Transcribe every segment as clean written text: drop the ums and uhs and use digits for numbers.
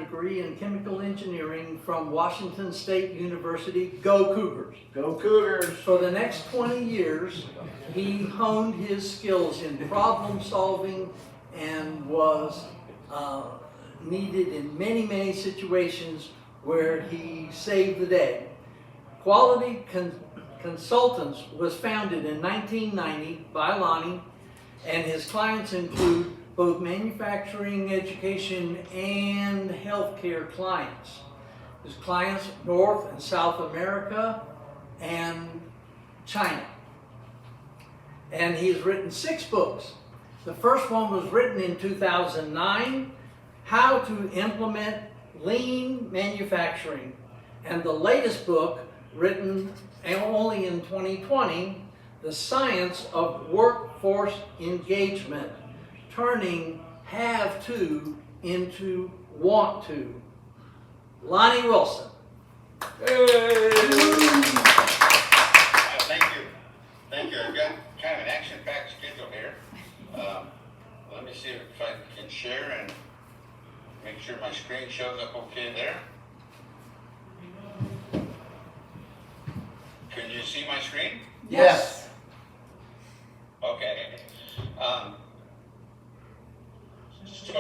degree in chemical engineering from Washington State University. Go Cougars! Go Cougars! For the next 20 years, he honed his skills in problem solving and was needed in many, many situations where he saved the day. Quality Consultants was founded in 1990 by Lonnie, and his clients include both manufacturing, education, and healthcare clients. His clients, North and South America and China. And he has written 6 books. The first one was written in 2009, How to Implement Lean Manufacturing. And the latest book, written only in 2020, The Science of Workforce Engagement, Turning Have To into Want To. Lonnie Wilson. Hey. Thank you. I've got kind of an action-packed schedule here. Let me see if I can share and make sure my screen shows up okay there. Can you see my screen? Yes. Okay. So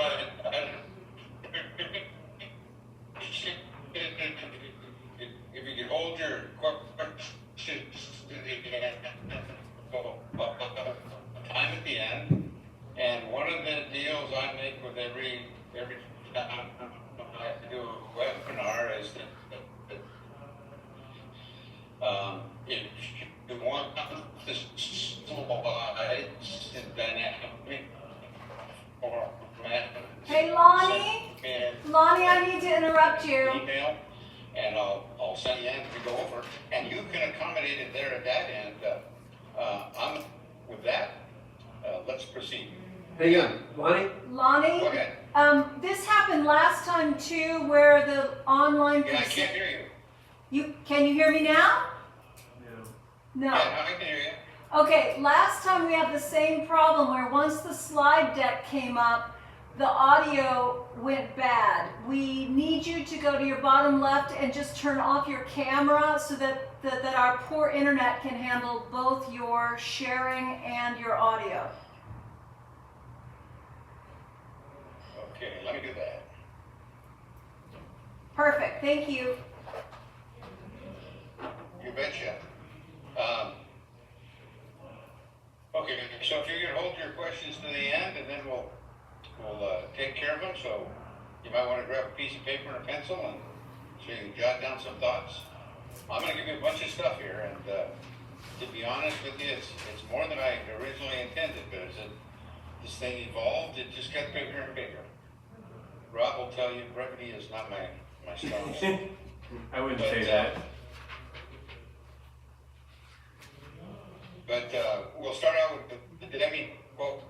if you could hold your questions to the time at the end, and one of the deals I make with every time I do a webinar is that if you want the slides in dynamic format. Hey Lonnie, I need to interrupt you. Email, and I'll send you in to go over, and you can accommodate it there at that end. I'm with that. Let's proceed. Hang on, Lonnie? Lonnie, Go ahead. this happened last time too, where the online. Yeah, I can't hear you. Can you hear me now? No. Yeah, now I can hear you. Okay, last time we had the same problem where once the slide deck came up, the audio went bad. We need you to go to your bottom left and just turn off your camera so that our poor internet can handle both your sharing and your audio. Okay, let me do that. Perfect, thank you. You betcha. Okay, so if you can hold your questions to the end, and then we'll take care of them. So you might want to grab a piece of paper and a pencil, and so you can jot down some thoughts. I'm going to give you a bunch of stuff here, and to be honest with you, it's more than I originally intended. But as this thing evolved, it just got bigger and bigger. Rob will tell you, brevity is not my strong suit. I wouldn't say that. But we'll start out with the Deming quote.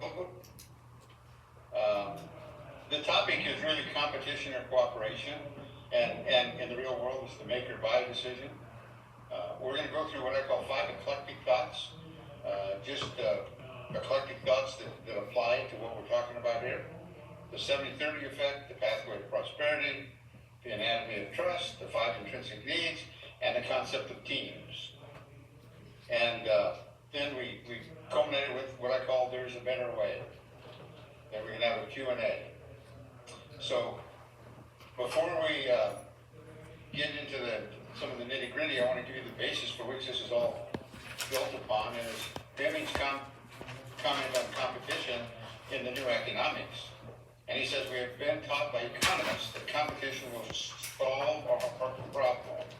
The topic is really competition or cooperation, and in the real world it's the make or buy decision. We're going to go through what I call 5 eclectic thoughts, just eclectic thoughts that apply to what we're talking about here. The 70-30 effect, the pathway to prosperity, the anatomy of trust, the 5 intrinsic needs, and the concept of teams. And then we culminated with what I call There's a Better Way. Then we're going to have a Q&A. So before we get into some of the nitty-gritty, I want to give you the basis for which this is all built upon, and it's Deming's comment on competition in the New Economics. And he says, we have been taught by economists that competition will solve our problems.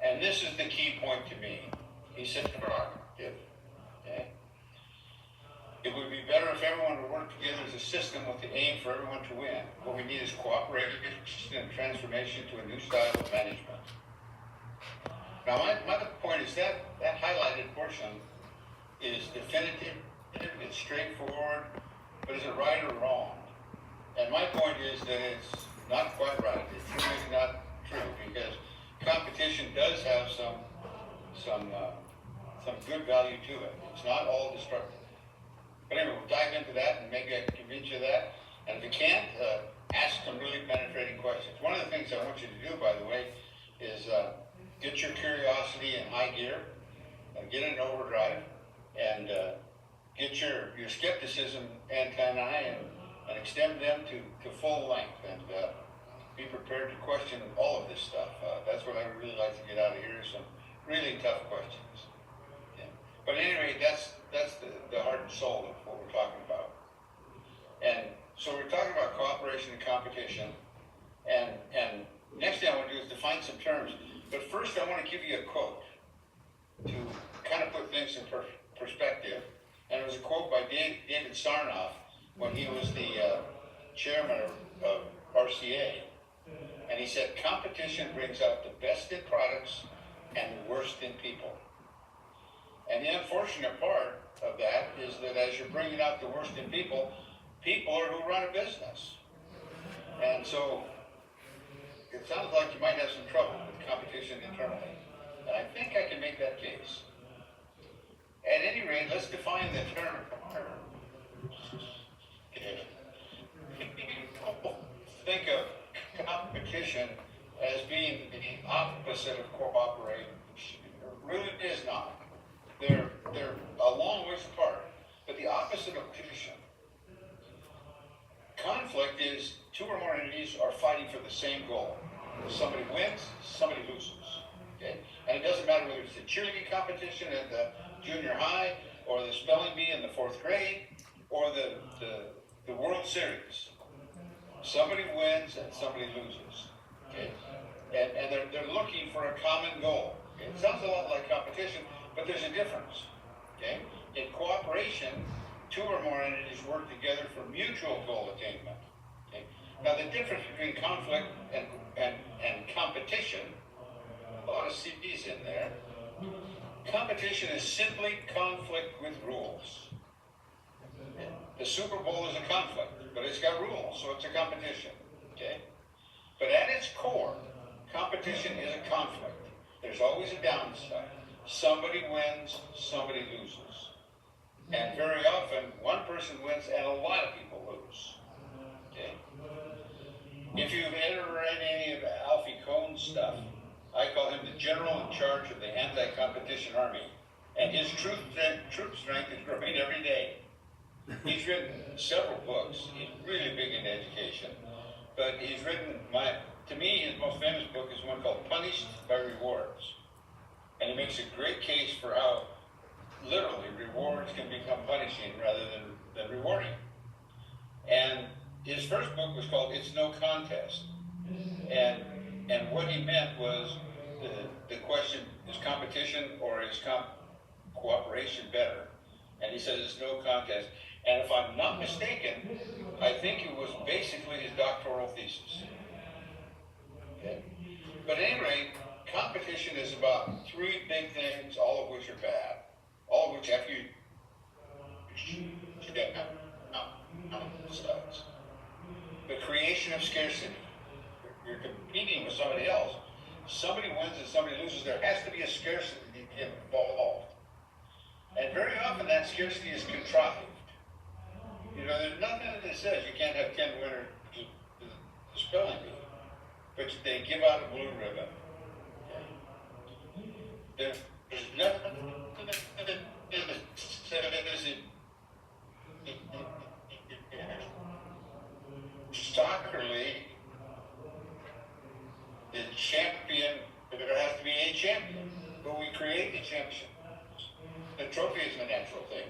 And this is the key point to me. He said, prerogative. Okay? It would be better if everyone would work together as a system with the aim for everyone to win. What we need is cooperation and transformation to a new style of management. Now, my point is that highlighted portion is definitive, it's straightforward, but is it right or wrong? And my point is that it's not quite right. It's really not true, because competition does have some good value to it. It's not all destructive. But anyway, we'll dive into that, and maybe I can convince you of that. And if you can't, ask some really penetrating questions. One of the things I want you to do, by the way, is get your curiosity in high gear, get it in overdrive, and get your skepticism antennae and extend them to full length, and be prepared to question all of this stuff. That's what I would really like to get out of here, some really tough questions. Yeah. But at any rate, that's the heart and soul of what we're talking about. And so we're talking about cooperation and competition, and next thing I want to do is define some terms. But first I want to give you a quote to kind of put things in perspective. And it was a quote by David Sarnoff when he was the chairman of RCA. And he said, competition brings out the best in products and the worst in people. And the unfortunate part of that is that as you're bringing out the worst in people, people are who run a business. And so it sounds like you might have some trouble with competition internally. And I think I can make that case. At any rate, let's define the term. Think of competition as being the opposite of cooperation. It really is not. They're a long ways apart. But the opposite of competition. Conflict is two or more entities are fighting for the same goal. Somebody wins, somebody loses. Okay? And it doesn't matter whether it's a cheerleading competition at the junior high, or the spelling bee in the 4th grade, or the World Series. Somebody wins and somebody loses. Okay? And they're looking for a common goal. Okay? It sounds a lot like competition, but there's a difference. Okay? In cooperation, two or more entities work together for mutual goal attainment. Okay? Now the difference between conflict and competition, a lot of CPs in there. Competition is simply conflict with rules. The Super Bowl is a conflict, but it's got rules, so it's a competition. Okay? But at its core, competition is a conflict. There's always a downside. Somebody wins, somebody loses. And very often, one person wins and a lot of people lose. Okay? If you've ever read any of Alfie Kohn's stuff, I call him the general in charge of the anti-competition army. And his troop strength is growing every day. He's written several books. He's really big in education. But he's written, to me, his most famous book is one called Punished by Rewards. And he makes a great case for how literally rewards can become punishing rather than rewarding. And his first book was called It's No Contest. And what he meant was the question, is competition or is cooperation better? And he says it's no contest. And if I'm not mistaken, I think it was basically his doctoral thesis. Okay? But at any rate, competition is about three big things, all of which are bad. All of which after you get the creation of scarcity. You're competing with somebody else. Somebody wins and somebody loses. There has to be a scarcity involved. And very often that scarcity is contrived. You know, there's nothing that says you can't have 10 winners to the spelling bee, but they give out a blue ribbon. There's nothing that says soccer league, the champion, there has to be a champion, but we create the championship. The trophy is a natural thing.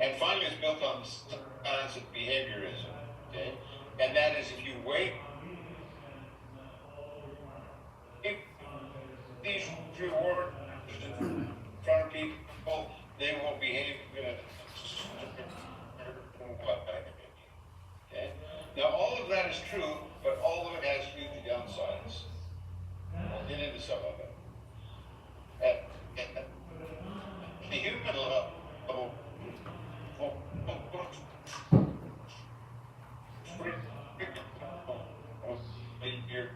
And finally, it's built on science of behaviorism. Okay? And that is, if you wait, if these rewards in front of people, they will behave in a okay? Now, all of that is true, but all of it has huge downsides. We'll get into some of it. At the human level, you're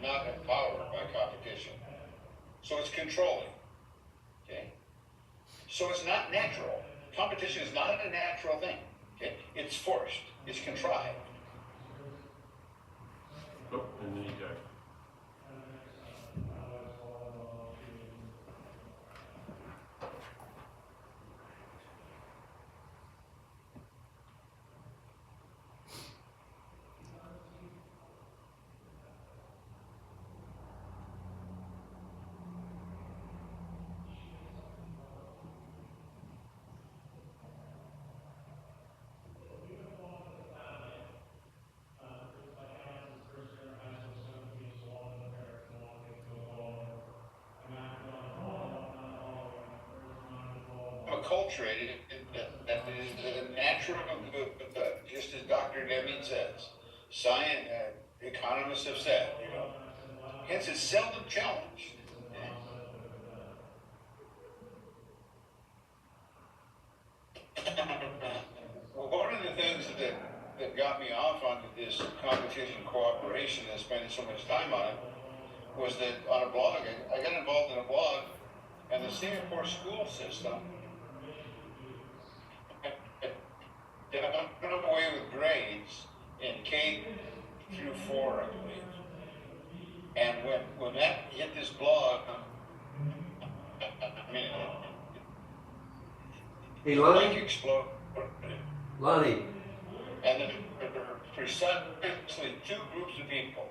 not empowered by competition. So it's controlling. Okay? So it's not natural. Competition is not a natural thing. Okay? It's forced. It's contrived. Oh, and then you go. Acculturated, that is the natural good, just as Dr. Deming says. Science, economists have said, hence it's seldom challenged. Well, one of the things that got me off onto this competition cooperation and spending so much time on it was that on a blog, I got involved in a blog, and the Singapore school system done away with grades in K through 4, I believe. And when that hit this blog, I mean, Hey, the link Lonnie? exploded. Lonnie, And there were precisely two groups of people.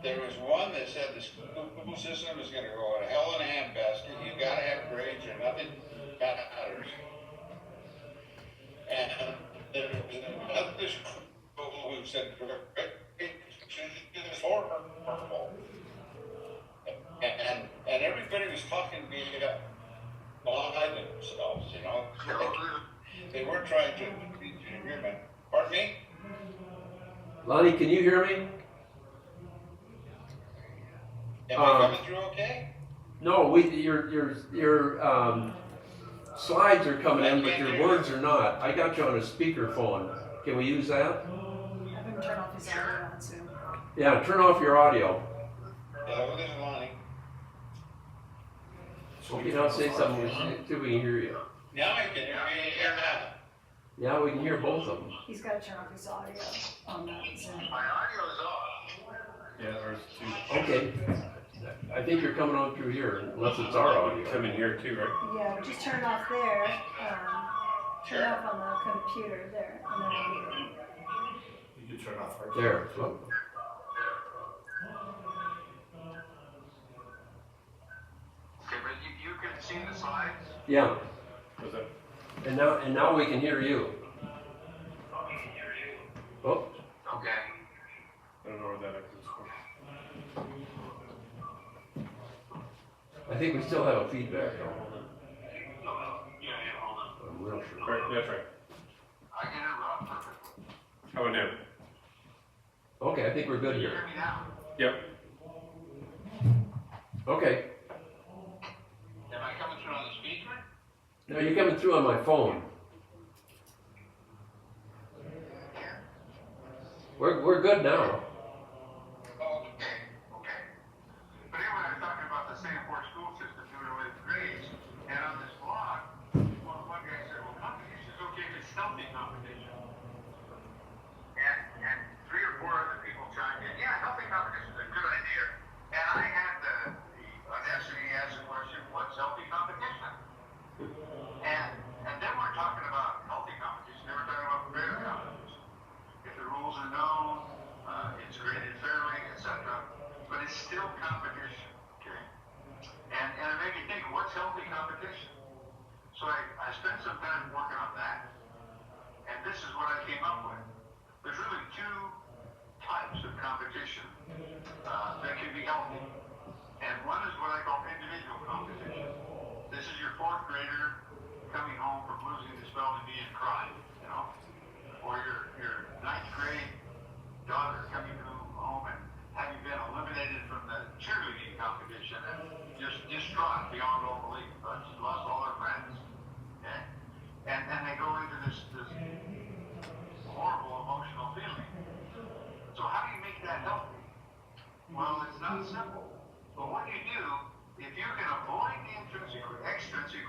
There was one that said the school system is going to go to hell in a handbasket. You got to have grades or nothing matters. And there was another school who said grades is horrible. And everybody was talking to me behind themselves, They weren't trying to reach an agreement. Pardon me? Lonnie, can you hear me? Am I coming through okay? No, your slides are coming in, but your words are not. I got you on a speakerphone. Can we use that? Have him turn off his audio on Zoom. Yeah, turn off your audio. Hello, this is Lonnie. You know, say something so we can hear you. Now I can hear that. Yeah, we can hear both of them. He's got to turn off his audio on that Zoom. My audio is off. Yeah, there's two. Okay. I think you're coming on through here, unless it's our audio. Come in here too, right? Yeah, just turn it off there. Turn it off on the computer there. And then You can turn off our. There. Look. Okay, but you can see the slides? Yeah. What's that? And now we can hear you. Oh, Okay. I don't know where that X is for. I think we still have a feedback though. I'm real sure. Right, that's right. I can hear Rob perfectly. How about now? Okay, I think we're good Can you here. hear me now? Yep. Okay. Am I coming through on the speaker? No, you're coming through on my phone. We're good now. Oh, okay. But anyway, I was talking about the Singapore school system doing away with grades, and on this blog, one guy said, well, competition is okay if it's healthy competition. And 3 or 4 other people chimed in, yeah, healthy competition is a good idea. And I had the audacity to ask the question, what's healthy competition? And they weren't talking about healthy competition, they were talking about fair competition. If the rules are known, it's graded fairly, etc. But it's still competition, okay? And it made me think, what's healthy competition? So I spent some time working on that, and this is what I came up with. There's really 2 types of competition that can be healthy. And one is what I call individual competition. This is your 4th grader coming home from losing the spelling bee and crying, or your 9th grade daughter coming home and having been eliminated from the cheerleading competition and just distraught beyond all belief, but she lost all her friends. Okay? And they go into this horrible emotional feeling. So how do you make that healthy? Well, it's not simple. But what you do, if you can avoid the intrinsic or extrinsic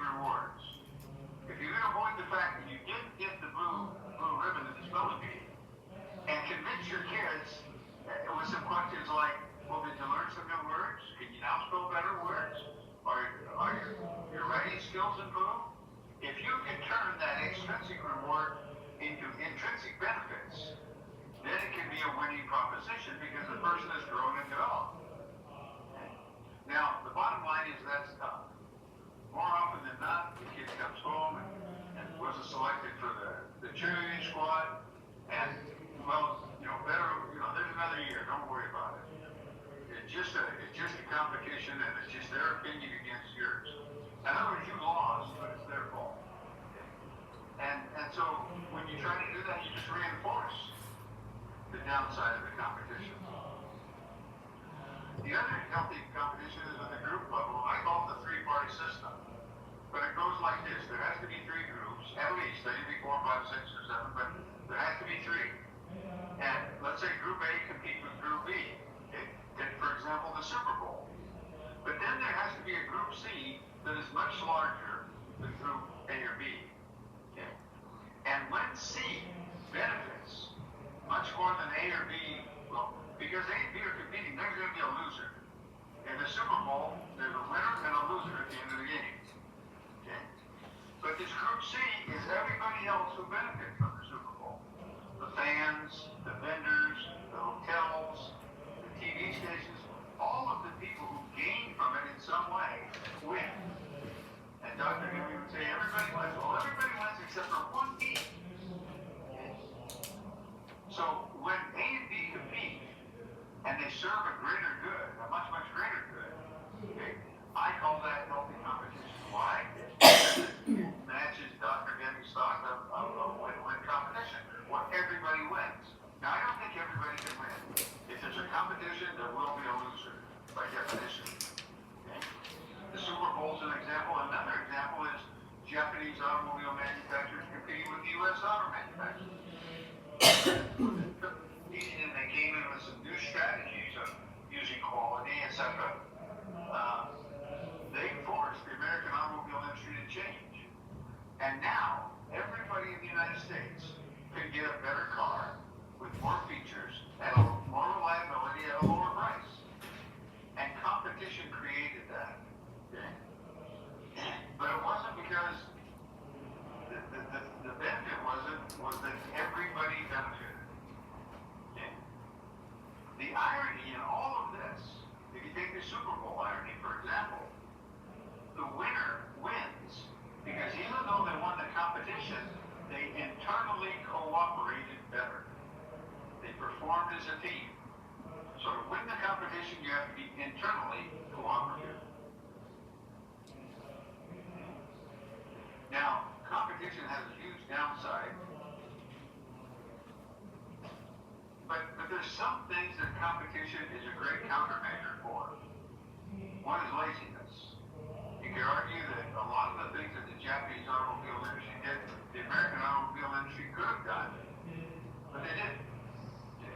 be a winning proposition because the person has grown and developed. Okay? Now, the bottom line is that's tough. More often than not, the kid comes home and wasn't selected for the cheerleading squad, and well, there's another year. Don't worry about it. It's just a competition, and it's just their opinion against yours. In other words, you lost, but it's their fault. And so when you try to do that, you just reinforce the downside of the competition. The other healthy competition is at the group level. I call it the three-party system. But it goes like this. There has to be three groups, at least. There can be 4, 5, 6, or 7, but there has to be three. And let's say Group A compete with Group B. Take, for example, the Super Bowl. But then there has to be a Group C that is much larger than Group A or B. Okay? And when C benefits much more than A or B, well, because A and B are competing, there's going to be a loser. In the Super Bowl, there's a winner and a loser at the end of the game. Okay? But this Group C is everybody else who benefits from the Super Bowl. The fans, the vendors, the hotels, the TV stations, all of the people who gain from it in some way win. And Dr. Deming would say everybody wins. Well, everybody wins except for one team. Okay? So when A and B compete, and they serve a greater good, a much, much greater good, okay, I call that healthy competition. Why? Because it matches Dr. Deming's thought of win-win competition, where everybody wins. Now, I don't think everybody can win. If there's a competition, there will be a loser, by definition. Okay? The Super Bowl's an example. Another example is Japanese automobile manufacturers competing with U.S. auto manufacturers. And they came in with some new strategies of using quality, etc. They forced the American automobile industry to change. And now, everybody in the United States can get a better car with more features and more reliability at a lower price. And competition created that. Okay? But it wasn't because the benefit was that everybody benefited. Okay? The irony in all of this, if you take the Super Bowl irony, for example, the winner wins because even though they won the competition, they internally cooperated better. They performed as a team. So to win the competition, you have to be internally cooperative. Now, competition has a huge downside. But there's some things that competition is a great countermeasure for. One is laziness. You could argue that a lot of the things that the Japanese automobile industry did, the American automobile industry could have done, but they didn't. Okay.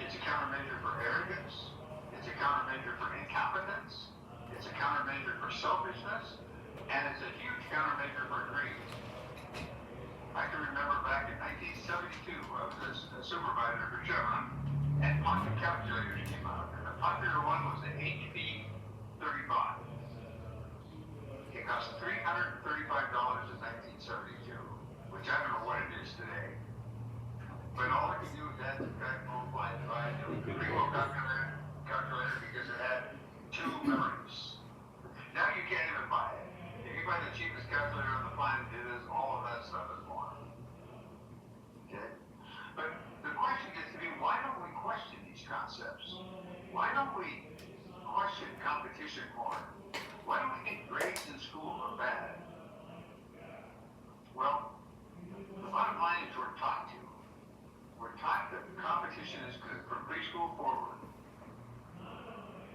It's a countermeasure for arrogance. It's a countermeasure for incompetence. It's a countermeasure for selfishness. And it's a huge countermeasure for greed. I can remember back in 1972, I was a supervisor for Chevron, and pocket calculators came out. And the popular one was the HP 35. It cost $335 in 1972, which I don't know what it is today. But all I could do was add, subtract, multiply, and divide. It was a real calculator because it had two memories. Now you can't even buy it. If you buy the cheapest calculator on the planet, it is all of that stuff is more. Okay? But the question gets to be, why don't we question these concepts? Why don't we question competition more? Why don't we think grades in school are bad? Well, the bottom line is we're taught to. We're taught that competition is good from preschool forward.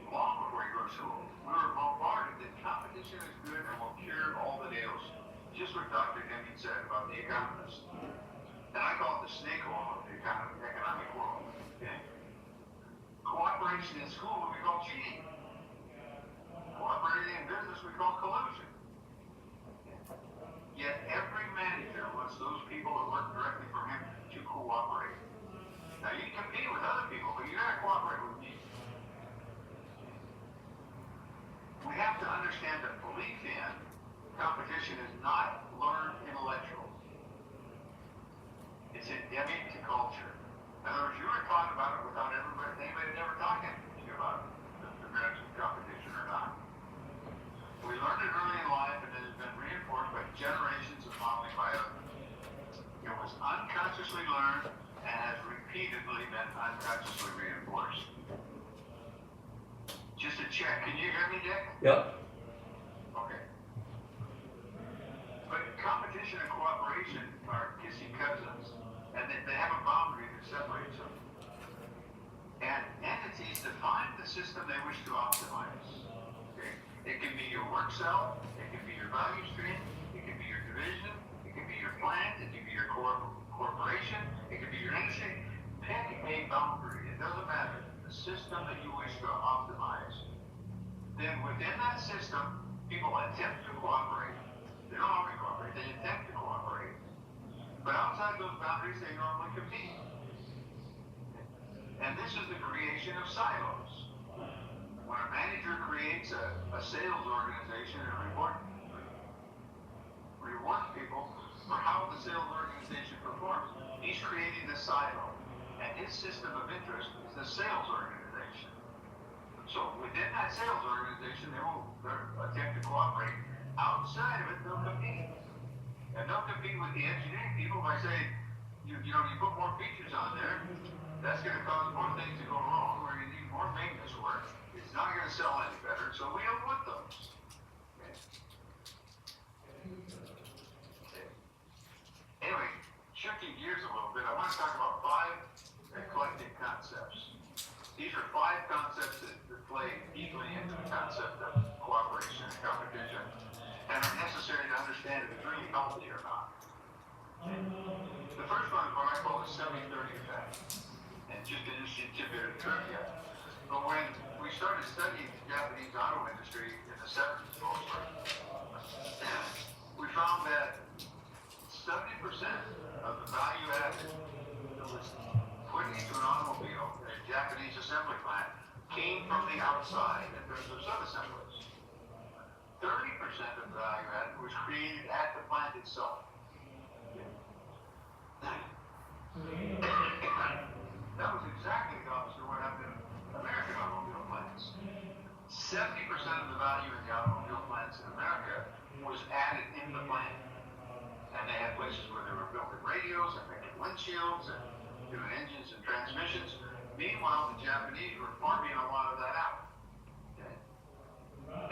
Long before you go to school, we were bombarded that competition is good and will cure all the ills. Just what Dr. Deming said about the economist. And I call it the snake oil of the economic world. Okay? Cooperation in school we call cheating. Cooperating in business we call collusion. Yet every manager wants those people that work directly for him to cooperate. Now you can compete with other people, but you gotta cooperate with me. We have to understand that belief in competition is not learned intellectual. It's endemic to culture. In other words, you were talking about it without anybody ever talking to you about the merits of competition or not. We learned it early in life, and it has been reinforced by generations of modeling by others. It was unconsciously learned and has repeatedly been unconsciously reinforced. Just a check. Can you hear me, Dick? Yep. Okay. But competition and cooperation are kissing cousins, and they have a boundary that separates them. And entities define the system they wish to optimize. Okay? It can be your work cell, it can be your value stream, it can be your division, it can be your plant, it can be your corporation, it can be your industry. Pick a boundary. It doesn't matter. The system that you wish to optimize. Then within that system, people attempt to cooperate. They don't always cooperate, they attempt to cooperate. But outside those boundaries, they normally compete. And this is the creation of silos. When a manager creates a sales organization and rewards people for how the sales organization performs, he's creating the silo. And his system of interest is the sales organization. So within that sales organization, they'll attempt to cooperate. Outside of it, they'll compete. And they'll compete with the engineering people by saying, you put more features on there, that's going to cause more things to go wrong, where you need more maintenance work. It's not going to sell any better, so we don't want those. Okay. Anyway, shifting gears a little bit, I want to talk about 5 eclectic concepts. These are 5 concepts that play deeply into the concept of cooperation and competition, and are necessary to understand if it's really healthy or not. The first one is what I call the 70-30 effect. And just an interesting tidbit of trivia. But when we started studying the Japanese auto industry in the 70s mostly, we found that 70% of the value added that was put into an automobile in a Japanese assembly plant came from the outside in terms of sub-assemblies. 30% of the value added was created at the plant itself. That was exactly the opposite of what happened in American automobile plants. 70% of the value in the automobile plants in America was added in the plant. And they had places where they were building radios and making windshields and doing engines and transmissions. Meanwhile, the Japanese were farming a lot of that out. Okay?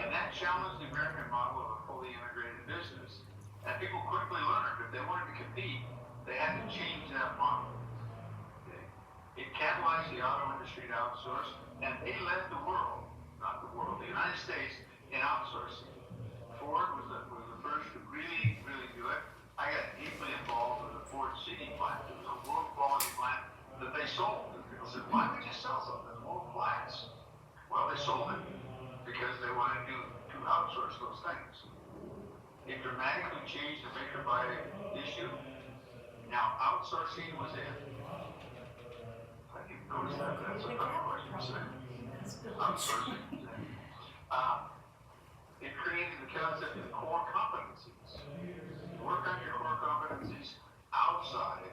And that challenged the American model of a fully integrated business. And people quickly learned if they wanted to compete, they had to change that model. Okay? It catalyzed the auto industry to outsource, and they led the world, not the world, the United States, in outsourcing. Ford was the first to really do it. I got deeply involved with the Ford City plant. It was a world quality plant that they sold. And people said, why would you sell something world class? Well, they sold it because they wanted to outsource those things. It dramatically changed the make or buy issue. Now, outsourcing was in. I didn't notice that. That's a funny question to say. Outsourcing was in. It created the concept of core competencies. Work on your core competencies outside,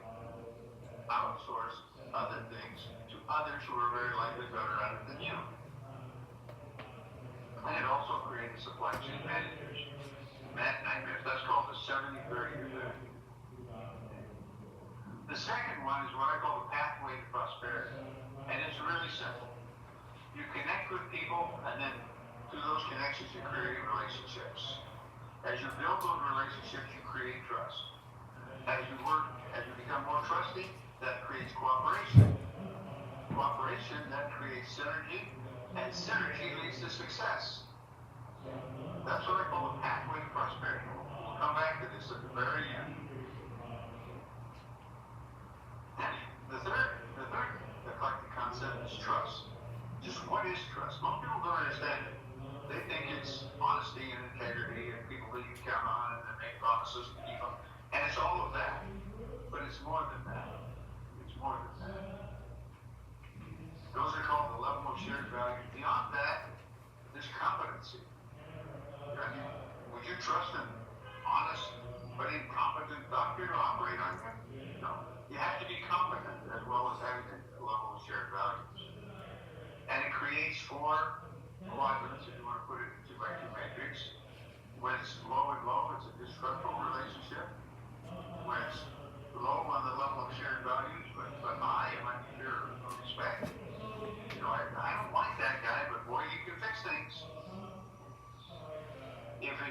outsource other things to others who are very likely better at it than you. And it also created supply chain managers. Nightmares. That's called the 70-30 effect. The second one is what I call the pathway to prosperity. And it's really simple. You connect with people, and then through those connections you create relationships. As you build those relationships, you create trust. As you become more trusting, that creates cooperation. Cooperation then creates synergy, and synergy leads to success. That's what I call the pathway to prosperity. We'll come back to this at the very end. The third eclectic concept is trust. Just what is trust? Most people don't understand it. They think it's honesty and integrity and people that you can count on and that make promises to keep them. And it's all of that. But it's more than that. It's more than that. Those are called the level of shared value. Beyond that, there's competency. Would you trust an honest but incompetent doctor to operate on you? No. You have to be competent as well as having the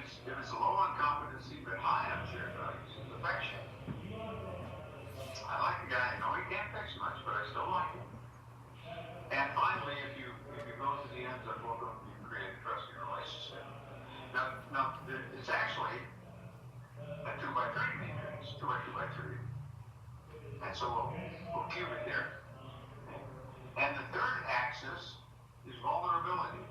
it's low on competency but high on shared values, it's affection. I like the guy. I know he can't fix much, but I still like him. And finally, if you go to the ends of both of them, you can create a trusting relationship. Now, it's actually a 2x3 matrix, 2x2x3. And so we'll cube it there. And the third axis is vulnerability.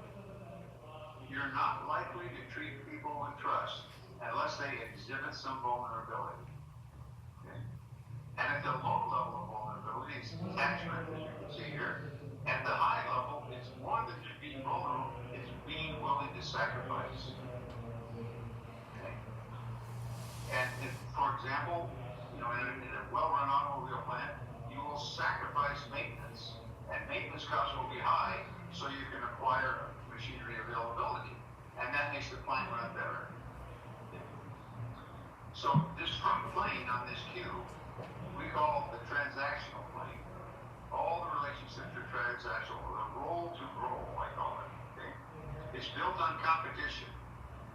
You're not likely to treat people with trust unless they exhibit some vulnerability. Okay? And at the low level of vulnerability, it's attachment, as you can see here. At the high level, it's more than just being vulnerable, it's being willing to sacrifice. Okay? And if, for example, in a well-run automobile plant, you will sacrifice maintenance, and maintenance costs will be high, so you can acquire machinery availability, and that makes the plant run better. So this front plane on this cube, we call the transactional plane. All the relationships are transactional, the role to role, I call it. Okay? It's built on competition,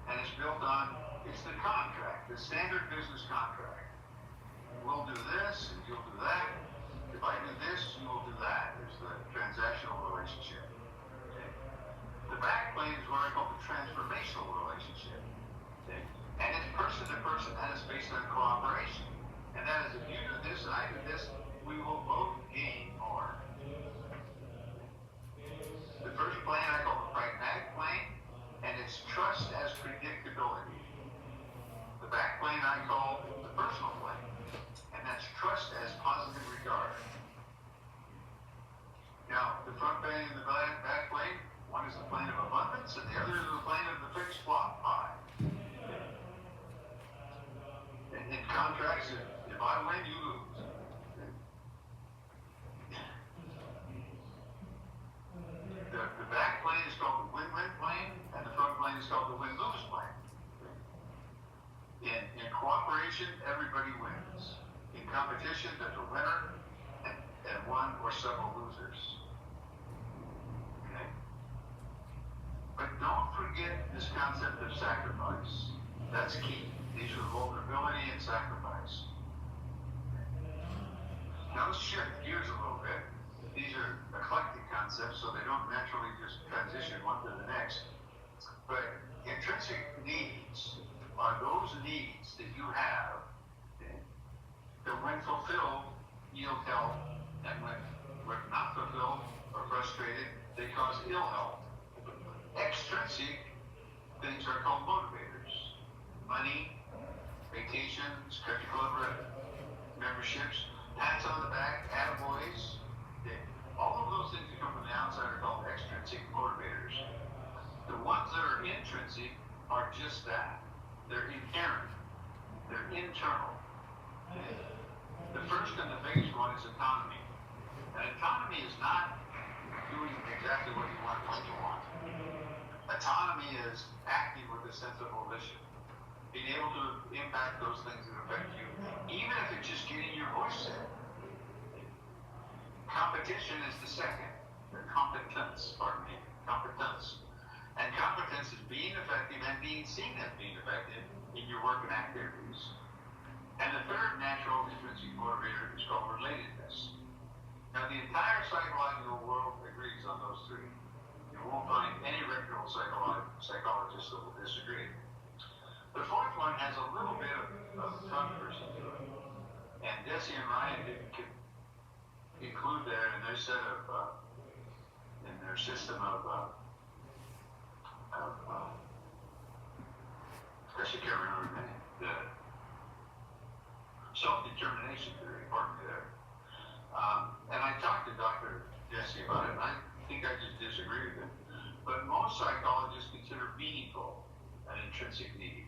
and it's the contract, the standard business contract. We'll do this, and you'll do that. If I do this, you will do that. There's the transactional relationship. Okay? The back plane is what I call the transformational relationship. Okay? And it's person to person, and it's based on cooperation. And that is, if you do this and I do this, we will both gain more. The first plane I call the pragmatic plane, and it's trust as predictability. The back plane I call the personal plane, and that's trust as positive regard. Now, the front plane and the back plane, one is the plane of abundance, and the other is the plane of the fixed flop pie. In contracts, if I win, you lose. The back plane is called the win-win plane, and the front plane is called the win-lose plane. In cooperation, everybody wins. In competition, there's a winner and one or several losers. Okay? But don't forget this concept of sacrifice. That's key. These are vulnerability and sacrifice. Now let's shift gears a little bit. These are eclectic concepts, so they don't naturally just transition one to the next. But intrinsic needs are those needs that you have, okay, that when fulfilled, yield health, and when not fulfilled or frustrated, they cause ill health. Extrinsic things are called motivators. Money, vacations, country club memberships, pats on the back, attaboys. Okay. All of those things that come from the outside are called extrinsic motivators. The ones that are intrinsic are just that. They're inherent. They're internal. Okay. The first and the biggest one is autonomy. And autonomy is not doing exactly what you want when you want. Autonomy is acting with a sense of volition. Being able to impact those things that affect you, even if it's just getting your voice said. Competition is the second. The competence. And competence is being effective and being seen as being effective in your work and activities. And the third natural intrinsic motivator is called relatedness. Now, the entire psychological world agrees on those three. You won't find any reputable psychologist that will disagree. The fourth one has a little bit of controversy to it. And Desi and Ryan didn't include that in their set of, in their system of I can't remember the name, the self-determination theory, pardon me there. And I talked to Dr. Desi about it, and I think I just disagree with him. But most psychologists consider meaningful an intrinsic need.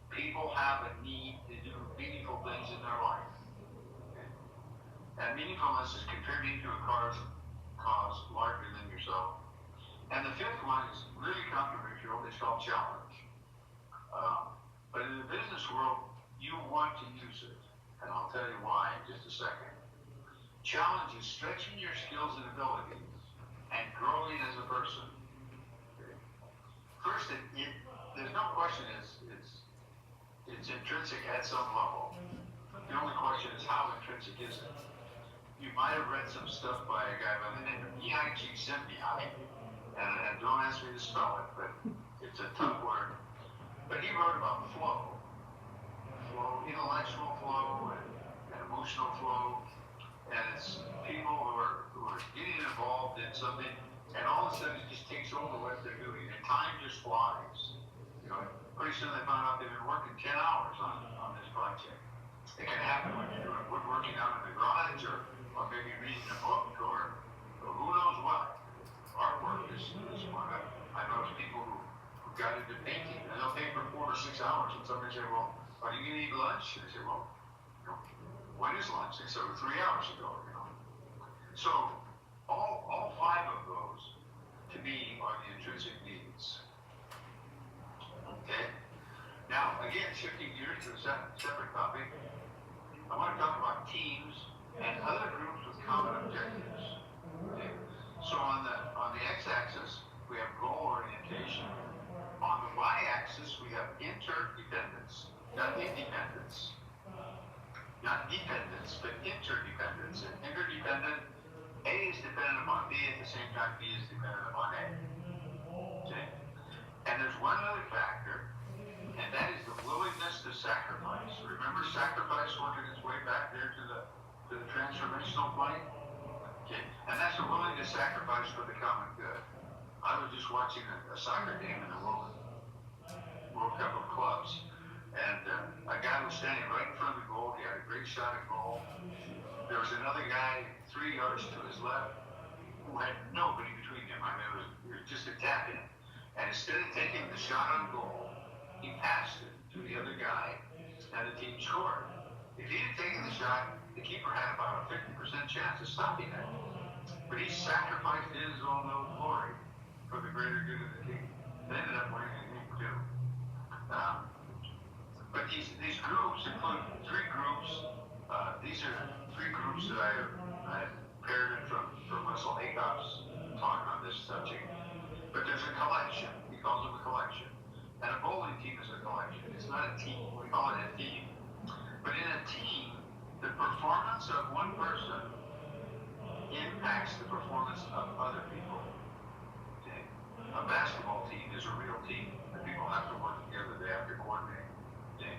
People have a need to do meaningful things in their life. Okay? And meaningfulness is contributing to a cause larger than yourself. And the fifth one is really controversial. It's called challenge. But in the business world, you want to use it. And I'll tell you why in just a second. Challenge is stretching your skills and abilities and growing as a person. Okay? First, there's no question it's it's intrinsic at some level. The only question is how intrinsic is it? You might have read some stuff by a guy by the name of E.I.G. Symbiotic, and don't ask me to spell it, but it's a tough word. But he wrote about flow, intellectual flow and emotional flow, and it's people who are getting involved in something, and all of a sudden it just takes over what they're doing, and time just flies. You know, pretty soon they found out they've been working 10 hours on this project. It can happen when you're doing woodworking out in the garage, or maybe reading a book, or who knows what. Artwork is one of, I know people who got into painting, and they'll paint for 4 or 6 hours, and somebody say, well, are you going to eat lunch? And they say, well, you know, when is lunch? They say, well, 3 hours ago, you know. So, all 5 of those, to me, are the intrinsic needs. Okay? Now, again, shifting gears to a separate topic, I want to talk about teams and other groups with common objectives. Okay? So on the x-axis, we have goal orientation. On the y-axis, we have interdependence, not independence. Not dependence, but interdependence. And interdependent, A is dependent upon B at the same time B is dependent upon A. Okay? And there's one other factor, and that is the willingness to sacrifice. Remember sacrifice working its way back there to the transformational plane? Okay, and that's a willing to sacrifice for the common good. I was just watching a soccer game in the World Cup of Clubs, and a guy was standing right in front of the goal. He had a great shot at goal. There was another guy 3 yards to his left who had nobody between him. I mean, it was just a tap in. And instead of taking the shot on goal, he passed it to the other guy, and the team scored. If he had taken the shot, the keeper had about a 50% chance of stopping it. But he sacrificed his own little glory for the greater good of the team. They ended up winning the game too. But these groups include 3 groups. These are 3 groups that I inherited from Russell Haycock's talk on this subject. But there's a collection. He calls them a collection. And a bowling team is a collection. It's not a team. We call it a team. But in a team, the performance of one person impacts the performance of other people. Okay? A basketball team is a real team. The people have to work together. They have to coordinate. Okay?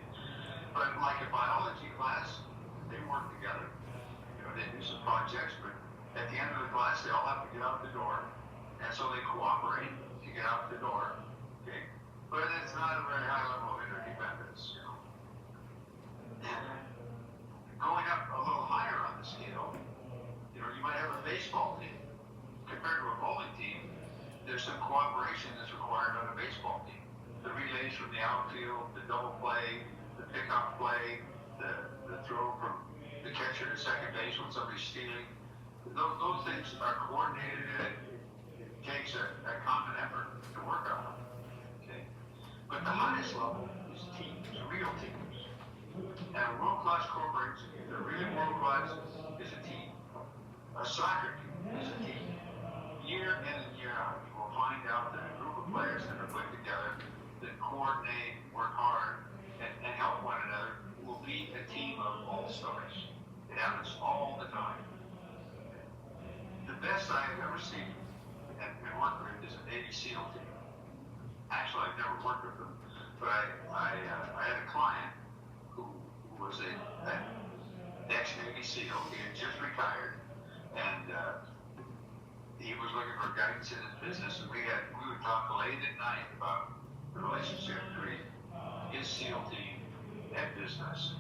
But like a biology class, they work together. You know, they do some projects, but at the end of the class, they all have to get out the door. And so they cooperate to get out the door. Okay? But it's not a very high level of interdependence, you know. Going up a little higher on the scale, you know, you might have a baseball team. Compared to a bowling team, there's some cooperation that's required on a baseball team. The relays from the outfield, the double play, the pickoff play, the throw from the catcher to second base when somebody's stealing. Those things are coordinated, and it takes a common effort to work on them. Okay? But the highest level is teams, real teams. And world-class corporations, if they're really world-class, is a team. A soccer team is a team. Year in and year out, you will find out that a group of players that are put together, that coordinate, work hard, and help one another, will be a team of all-stars. It happens all the time. The best I have ever seen and worked with is a Navy SEAL team. Actually, I've never worked with them, but I had a client who was an ex-Navy SEAL. He had just retired, and he was looking for guidance in his business, and we would talk late at night about the relationship between his SEAL team and business.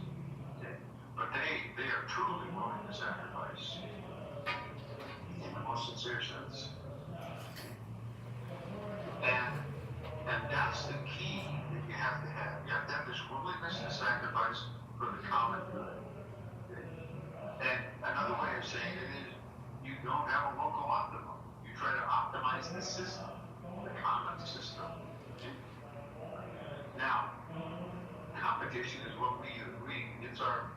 Okay? But they are truly willing to sacrifice in the most sincere sense. And that's the key that you have to have. You have to have this willingness to sacrifice for the common good. Okay? And another way of saying it is you don't have a local optimum. You try to optimize the system, the common system. Okay? Now, competition is what we it's our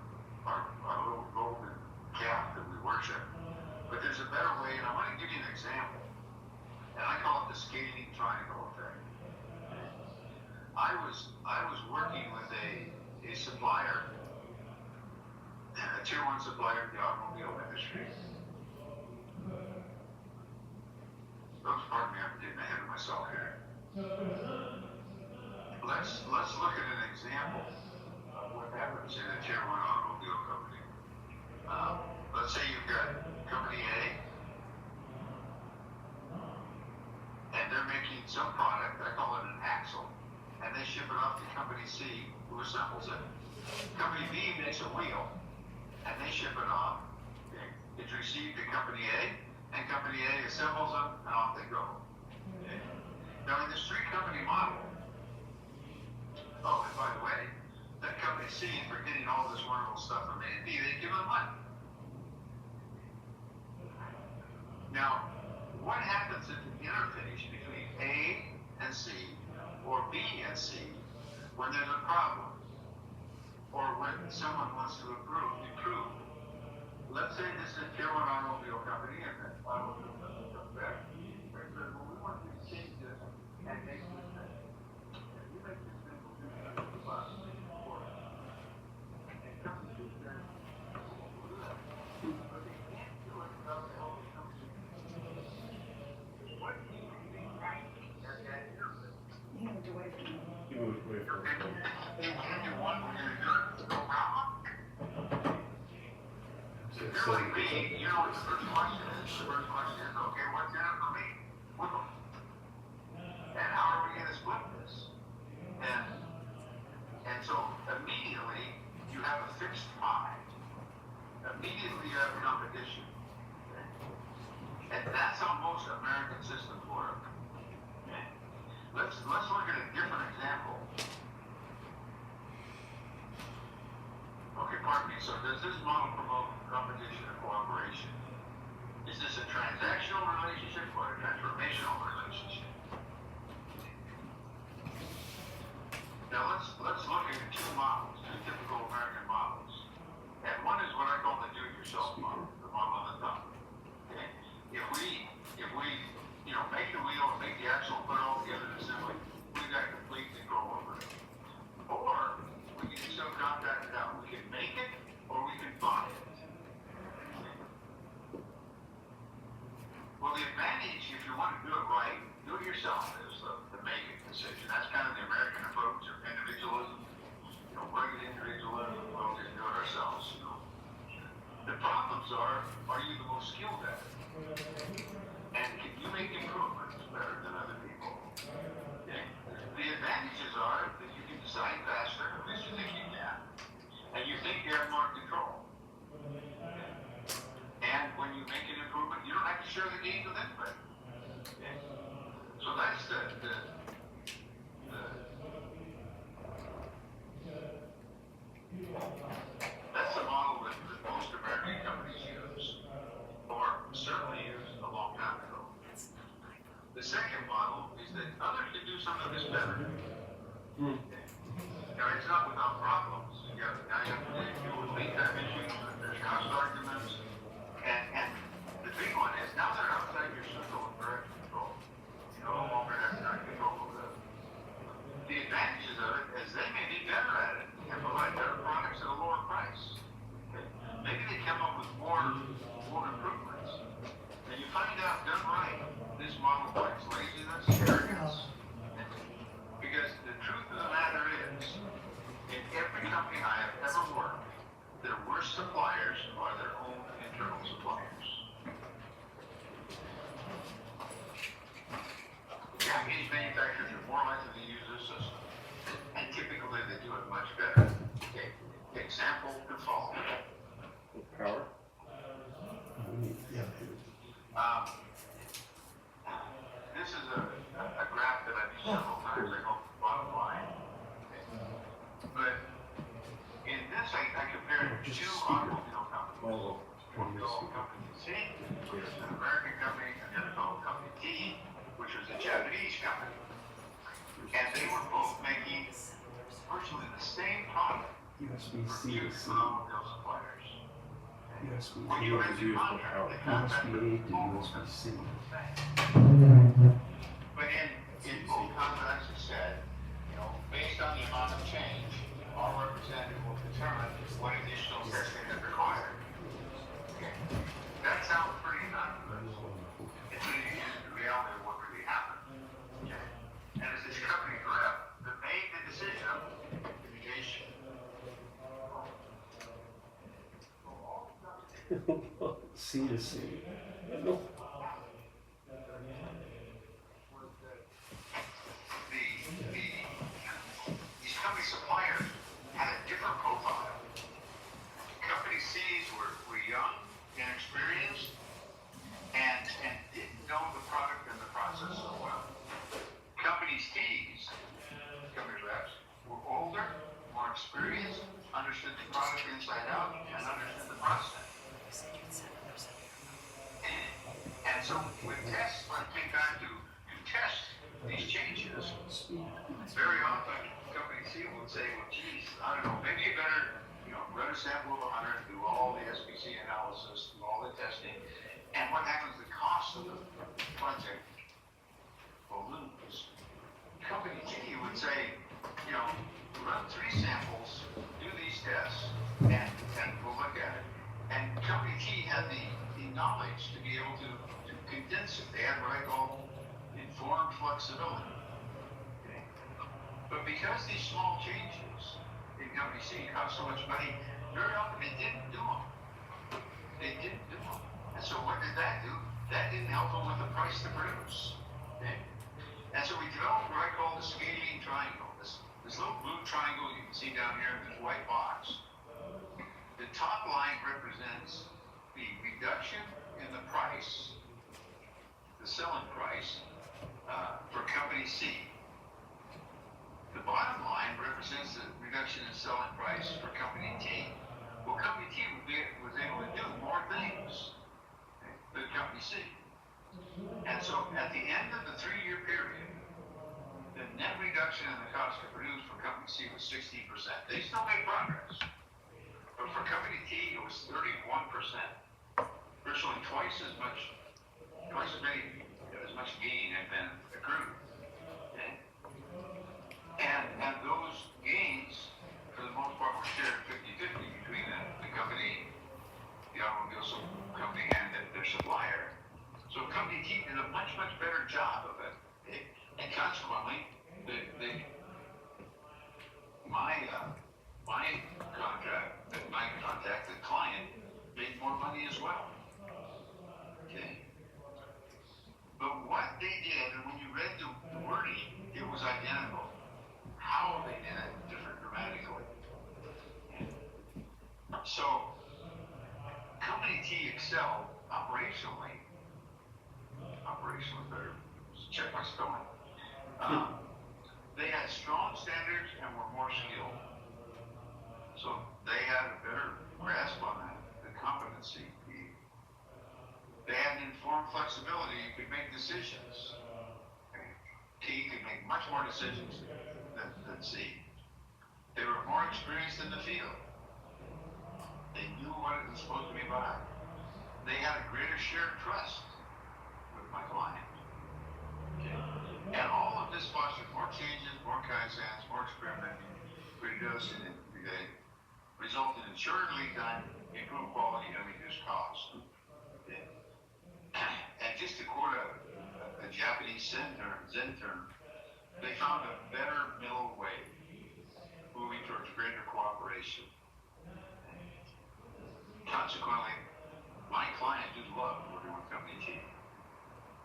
little golden calf that we worship. But there's a better way, and I want to give you an example. And I call it the scaling triangle effect. I was working with a a supplier, a tier one supplier in the automobile industry. Oops, pardon me, I'm getting ahead of myself here. Let's look at an example of what happens in a tier one automobile company. Let's say you've got company A, and they're making some product, I call it an axle, and they ship it off to company C, who assembles it. Company B makes a wheel, and they ship it off. Okay. It's received at company A, and company A assembles them, and off they go. Okay. Now in this three-company model, oh, and by the way, that company C, for getting all this wonderful stuff from A and B, they give them money. Now, what happens at the interface between A and C, or B and C, when there's a problem, or when someone wants to improve? Let's say this is a tier one automobile company, and the automobile company comes back. They said, well, we want you to change this and make this thing. If you make this thing, we'll do that for us. And companies do that. We'll do that. But they can't do it without the help of the company. What do you think right at that interface? You moved away from it. Okay. Can you one, we're gonna do it, no problem. If you're like me, you know what the first question is. The first question is, okay, what's in it for me? And how are we gonna split this? And so immediately you have a fixed pie. Immediately you have competition. And that's how most American systems work. Let's look at a different example. Okay, pardon me. So does this model promote competition or cooperation? Is this a transactional relationship or a transformational relationship? Now let's look at two models, two typical American models. And one is what I call the do-it-yourself model, the model on the top. Okay? If we make the wheel, make the axle, put it all together in assembly, we've got complete control over it. Or we can subcontract it out. We can make it, or we can buy it. Well, the advantage, if you want to do it right, do it yourself, is the make it decision. That's kind of the American approach of individualism. Rugged individualism, we'll just do it ourselves. The problems are you the most skilled at it? And can you make improvements better than other people? Okay. The advantages are that you can decide faster, at least you think you can, and you think you have more control. And when you make an improvement, you don't have to share the gains with anybody. Okay. So that's that's the model that most American companies use, or certainly used a long time ago. The second model is that others can do some of this better. Now, it's not without problems. Now you have to deal with lead time issues, there's cost arguments, and the big one is now they're outside your circle of direct control. You no longer have direct control over them. The advantages of it is they may be better at it and provide better products at a lower price. Okay. Maybe they come up with more improvements. And you find out, done right, this model fights laziness, arrogance. Because the truth of the matter is, in every company I have ever worked, their worst suppliers are their own internal suppliers. Package manufacturers are more likely to use this system, and typically they do it much better. Okay. Example to follow. Power? This is a graph that I've used several times. I call it the bottom line. Okay. But in this, I compared two automobile companies. One called Company C, which is an American company, and the other called Company D, which was a Japanese company. And they were both making virtually the same product for two automobile suppliers. When you read the contract, the contract was USB-C. But in both contracts it said, based on the amount of change, I'll represent C to C. These company suppliers had a different profile. Company C's were young, inexperienced, and didn't know the product and the process so well. Company T's, company reps, were older, more experienced, understood the product inside out, and understood the process. And so when it came time to test these changes, very often company C would say, well, geez, I don't know, maybe you better, run a sample of 100, do all the SPC analysis, do all the testing, and what happens, the cost of the project balloons. Company T would say, run 3 samples, do these tests, and we'll look at it. And company T had the knowledge to be able to condense it. They had what I call informed flexibility. Okay? But because these small changes in company C cost so much money, very often they didn't do them. And so what did that do? That didn't help them with the price to produce. Okay? And so we developed what I call the scaling triangle. This little blue triangle you can see down here in this white box. The top line represents the reduction in the price, the selling price, for company C. The bottom line represents the reduction in selling price for company T. Well, company T was able to do more things than company C. And so at the end of the 3-year period, the net reduction in the cost to produce for company C was 16%. They still made progress. But for company T, it was 31%. Virtually twice as much gain had been accrued. Okay? And those gains, for the most part, were shared 50-50 between the company, the automobile company, and their supplier. So company T did a much better job of it. Okay? And consequently, my contact, the client, made more money as well. Okay. But what they did, and when you read the wording, it was identical. How they did it differed dramatically. So, company T excelled operationally better. Check my spelling. They had strong standards and were more skilled. So they had a better grasp on the competency. They had an informed flexibility. You could make decisions. T could make much more decisions than C. They were more experienced in the field. They knew what it was supposed to be about. They had a greater shared trust with my client. Okay. And all of this fostered more changes, more kaizens, more experimenting, reducing it every day, resulted in shorter lead time, improved quality, and reduced cost. Okay. And just to quote a Japanese Zen term, they found a better middle way, moving towards greater cooperation. Consequently, my client did love working with company T.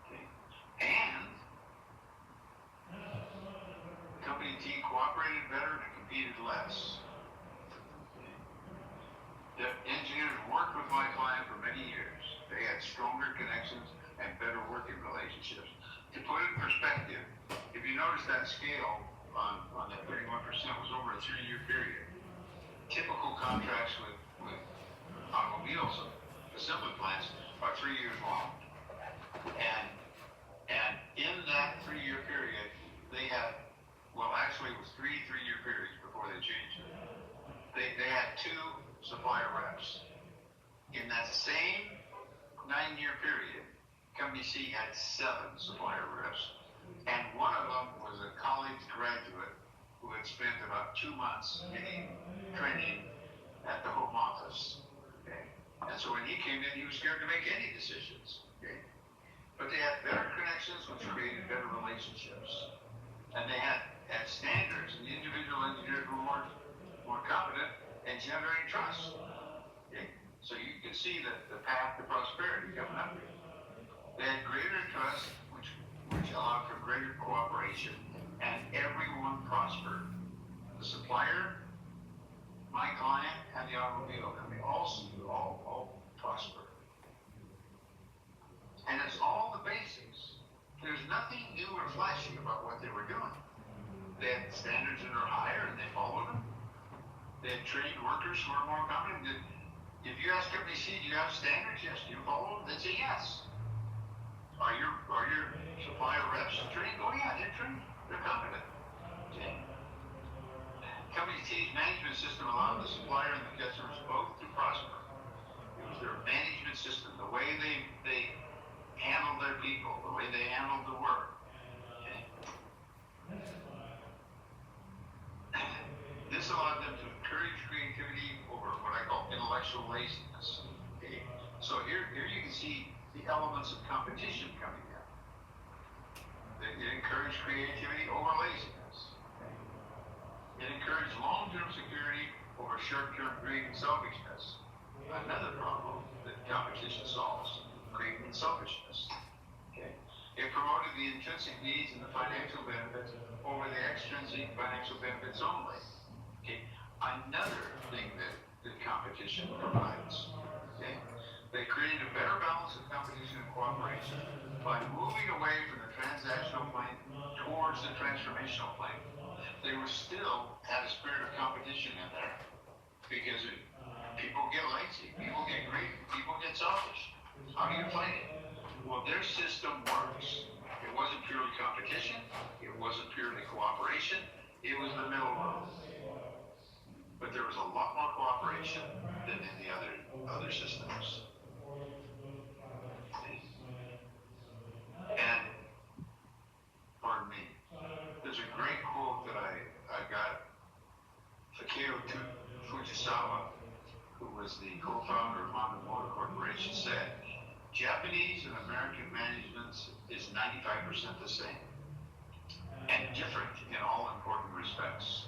Okay. And company T cooperated better and competed less. Okay. The engineers worked with my client for many years. They had stronger connections and better working relationships. To put it in perspective, if you notice that scale on that 31% was over a 3-year period. Typical contracts with automobiles, assembly plants, are 3 years long. And in that 3-year period, they had, well, actually it was 3-year periods before they changed it. They had 2 supplier reps. In that same 9-year period, company C had 7 supplier reps. And one of them was a college graduate who had spent about 2 months getting training at the home office. Okay. And so when he came in, he was scared to make any decisions. Okay. But they had better connections, which created better relationships. And they had standards, and the individual engineers were more competent in generating trust. Okay. So you can see that the path to prosperity coming up here. They had greater trust, which allowed for greater cooperation, and everyone prospered. The supplier, my client, and the automobile company all prospered. And it's all the basics. There's nothing new or flashy about what they were doing. They had standards that are higher and they followed them. They had trained workers who were more competent. If you ask company C, do you have standards? Yes. Do you follow them? They'd say yes. Are your supplier reps trained? Oh yeah, they're trained. They're competent. Okay. Company C's management system allowed the supplier and the customers both to prosper. It was their management system, the way they handled their people, the way they handled the work. Okay. This allowed them to encourage creativity over what I call intellectual laziness. Okay. So here you can see the elements of competition coming in. It encouraged creativity over laziness. It encouraged long-term security over short-term greed and selfishness. Another problem that competition solves, greed and selfishness. Okay. It promoted the intrinsic needs and the financial benefits over the extrinsic financial benefits only. Okay. Another thing that competition provides. Okay. They created a better balance of competition and cooperation by moving away from the transactional plane towards the transformational plane. They were still had a spirit of competition in there because people get lazy, people get greedy, people get selfish. How do you fight it? Well, their system works. It wasn't purely competition. It wasn't purely cooperation. It was the middle road. But there was a lot more cooperation than in the other systems. And, pardon me, there's a great quote that I got. Takeo Fujisawa, who was the co-founder of Honda Motor Corporation, said, Japanese and American management is 95% the same and different in all important respects.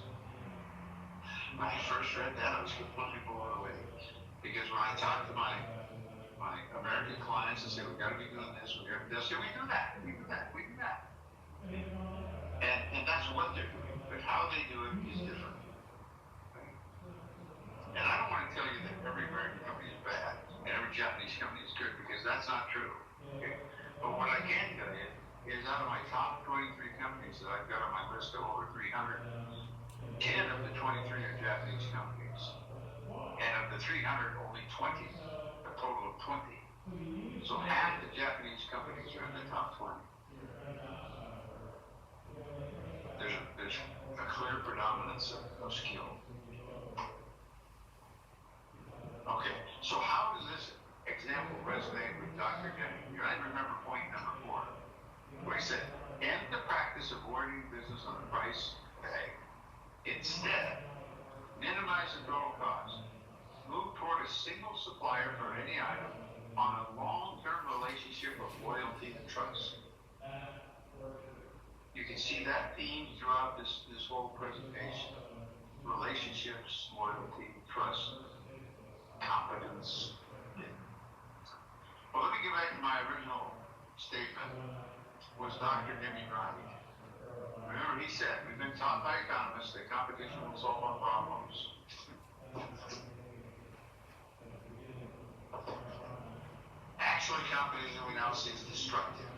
When I first read that, I was completely blown away. Because when I talked to my American clients and say, we've got to be doing this, they'll say, we do that. And that's what they're doing. But how they do it is different. And I don't want to tell you that every American company is bad and every Japanese company is good, because that's not true. Okay? But what I can tell you is out of my top 23 companies that I've got on my list of over 300, 10 of the 23 are Japanese companies. And of the 300, only 20, a total of 20. So half the Japanese companies are in the top 20. There's a clear predominance of skill. Okay, so how does this example resonate with Dr. Deming? I remember point number 4, where he said, end the practice of awarding business on the price tag. Instead, minimize the total cost. Move toward a single supplier for any item on a long-term relationship of loyalty and trust. You can see that theme throughout this whole presentation. Relationships, loyalty, trust, competence. Well, let me get back to my original statement. Was Dr. Deming right? Remember, he said, we've been taught by economists that competition will solve our problems. Actually, competition we now see is destructive.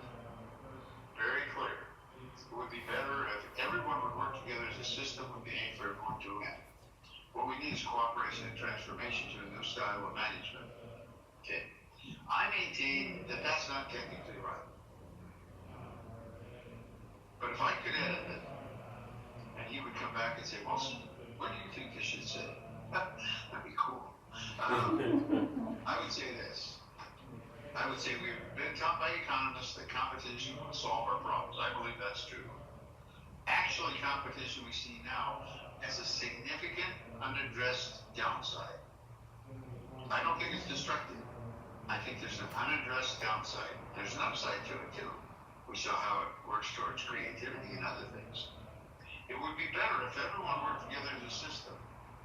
Very clear. It would be better if everyone would work together as a system with the aim for everyone to win. What we need is cooperation and transformation to a new style of management. Okay. I maintain that that's not technically right. But if I could edit it, and he would come back and say, Wilson, what do you think this should say? That'd be cool. I would say this. I would say we've been taught by economists that competition will solve our problems. I believe that's true. Actually, competition we see now has a significant unaddressed downside. I don't think it's destructive. I think there's an unaddressed downside. There's an upside to it too. We saw how it works towards creativity and other things. It would be better if everyone worked together as a system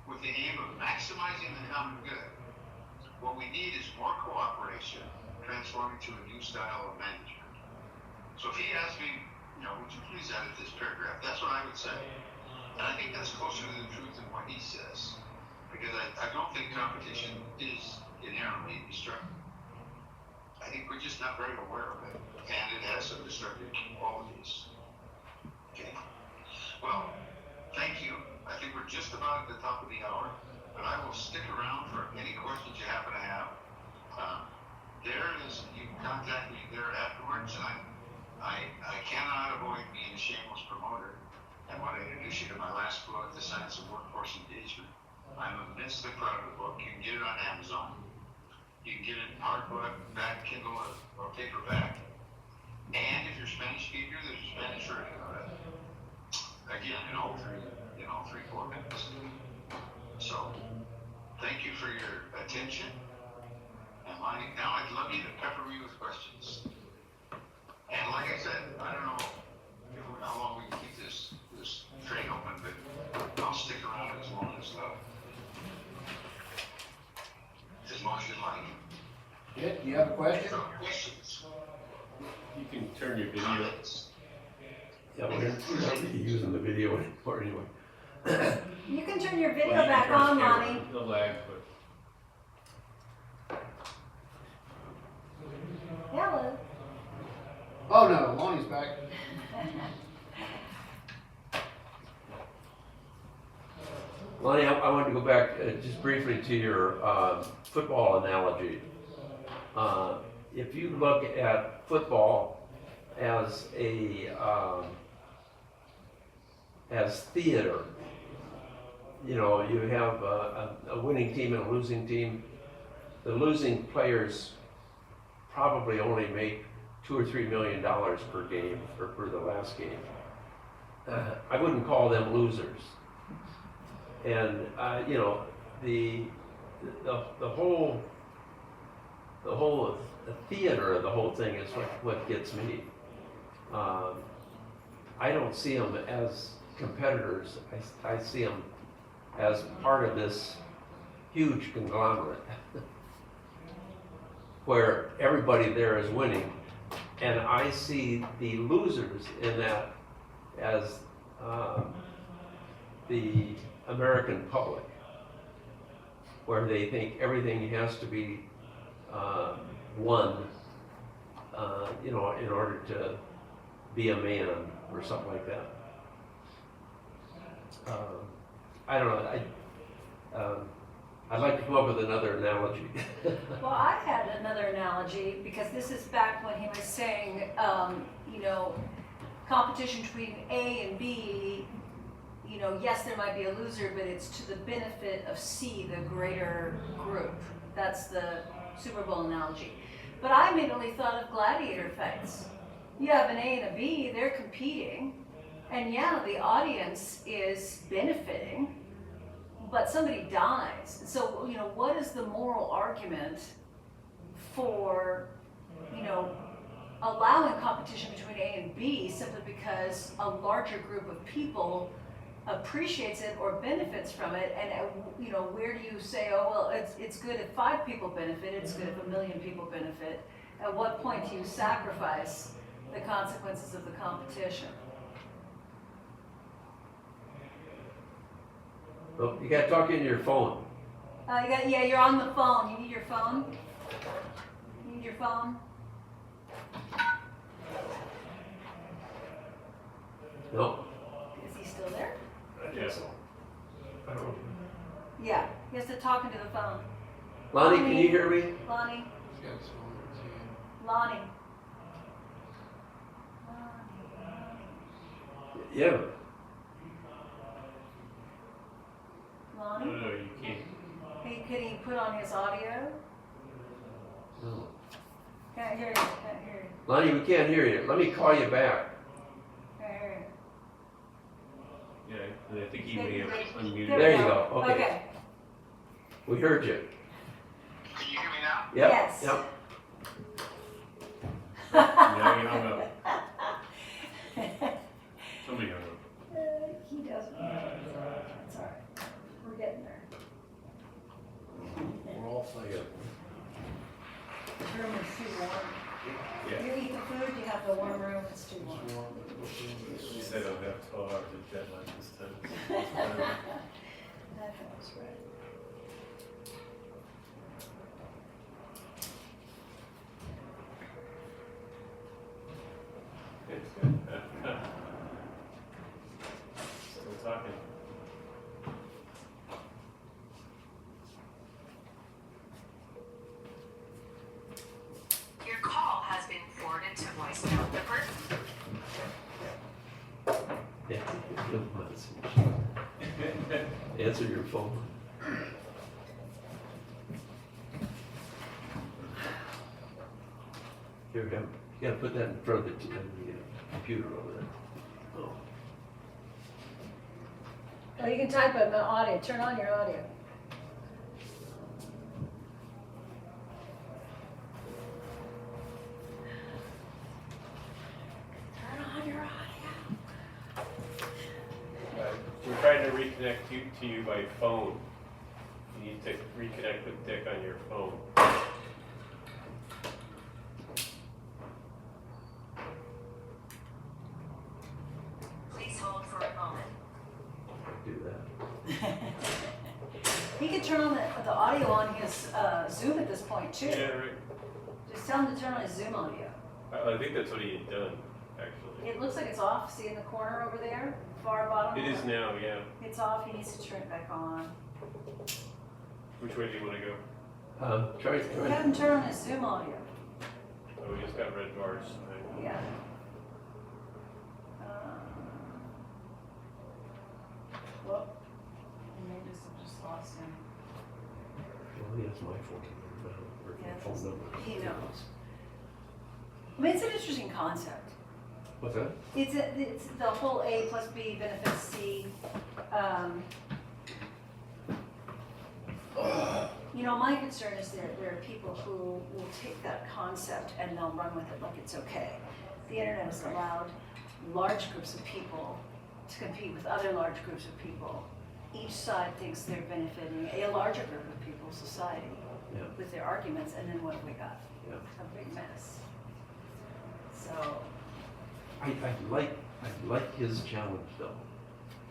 with the aim of maximizing the common good. What we need is more cooperation, transforming to a new style of management. So if he asked me, would you please edit this paragraph? That's what I would say. And I think that's closer to the truth than what he says. Because I don't think competition is inherently destructive. I think we're just not very aware of it. And it has some destructive qualities. Okay? Well, thank you. I think we're just about at the top of the hour. But I will stick around for any questions you happen to have. You can contact me there afterwards. And I cannot avoid being a shameless promoter. I want to introduce you to my last book, The Science of Workforce Engagement. I'm immensely proud of the book. You can get it on Amazon. You can get it in hardbook, back Kindle, or paperback. And if you're a Spanish speaker, there's a Spanish version of it. Again, in all three formats. So, thank you for your attention. And Lonnie, now I'd love you to pepper me with questions. And like I said, I don't know how long we can keep this train open, but I'll stick around as long as you'd like. Kit, do you have a question? So, questions? You can turn your video. Comments? Yeah, we're not really using the video anymore anyway. You can turn your video Well, you can back turn the on, camera, Lonnie. The lag, but Hello. Oh no, Lonnie's back. Lonnie, I wanted to go back just briefly to your football analogy. If you look at football as as theater, you have a winning team and a losing team. The losing players probably only make $2 or $3 million per game, or per the last game. I wouldn't call them losers. And the whole theater of the whole thing is what gets me. I don't see them as competitors. I see them as part of this huge conglomerate where everybody there is winning, and I see the losers in that as the American public, where they think everything has to be won, in order to be a man or something like that. I don't know. I'd like to come up with another analogy. Well, I had another analogy because this is back when he was saying, competition between A and B, yes, there might be a loser, but it's to the benefit of C, the greater group. That's the Super Bowl analogy. But I immediately thought of gladiator fights. You have an A and a B, they're competing, and yeah, the audience is benefiting, but somebody dies. So, what is the moral argument for, allowing competition between A and B simply because a larger group of people appreciates it or benefits from it? And, where do you say, oh, well, it's good if 5 people benefit, it's good if 1 million people benefit? At what point do you sacrifice the consequences of the competition? Well, you got to talk into your phone. You're on the phone. You need your phone? You need your phone? No? Is he still there? yes. I don't know. Yeah, he has to talk into the phone. Lonnie, can you hear me? Lonnie? He's got his phone in his hand. Lonnie? Yeah. Lonnie? No, you can't. Hey, could he put on his audio? No. Can't hear you. Can't hear you. Lonnie, we can't hear you. Let me call you back. Can't hear you. Yeah, and I think he may have unmuted. There you go. Okay. Okay. We heard you. Can you hear me now? Yep. Yes. Yep. Now you hung up. Somebody hung up. He doesn't. It's all right. We're getting there. We're all playing. answer your phone. Here, you gotta put that in front of the computer over there. Oh, you can type it in the audio. Turn on your audio. Turn on your audio. We're trying to reconnect to you by phone. You need to reconnect with Dick on your phone. Please hold for a moment. Do that. He could turn on the audio on his Zoom at this point too. Yeah, right. Just tell him to turn on his Zoom audio. I think that's what he had done, actually. It looks like it's off. See in the corner over there, far bottom. It is now, yeah. It's off. He needs to turn it back on. Which way do you want to go? Have him turn on his Zoom audio. Oh, we just got red bars. Yeah. Whoop. And they just lost him. Well, he has my phone number, or Yes. phone number. He knows. I mean, it's an interesting concept. What's that? It's the whole A plus B benefits C. You know, my concern is there are people who will take that concept and they'll run with it like it's okay. The internet has allowed large groups of people to compete with other large groups of people. Each side thinks they're benefiting a larger group of people, society, Yeah. with their arguments, and then what have we got? Yeah. A big mess. So, I like his challenge though.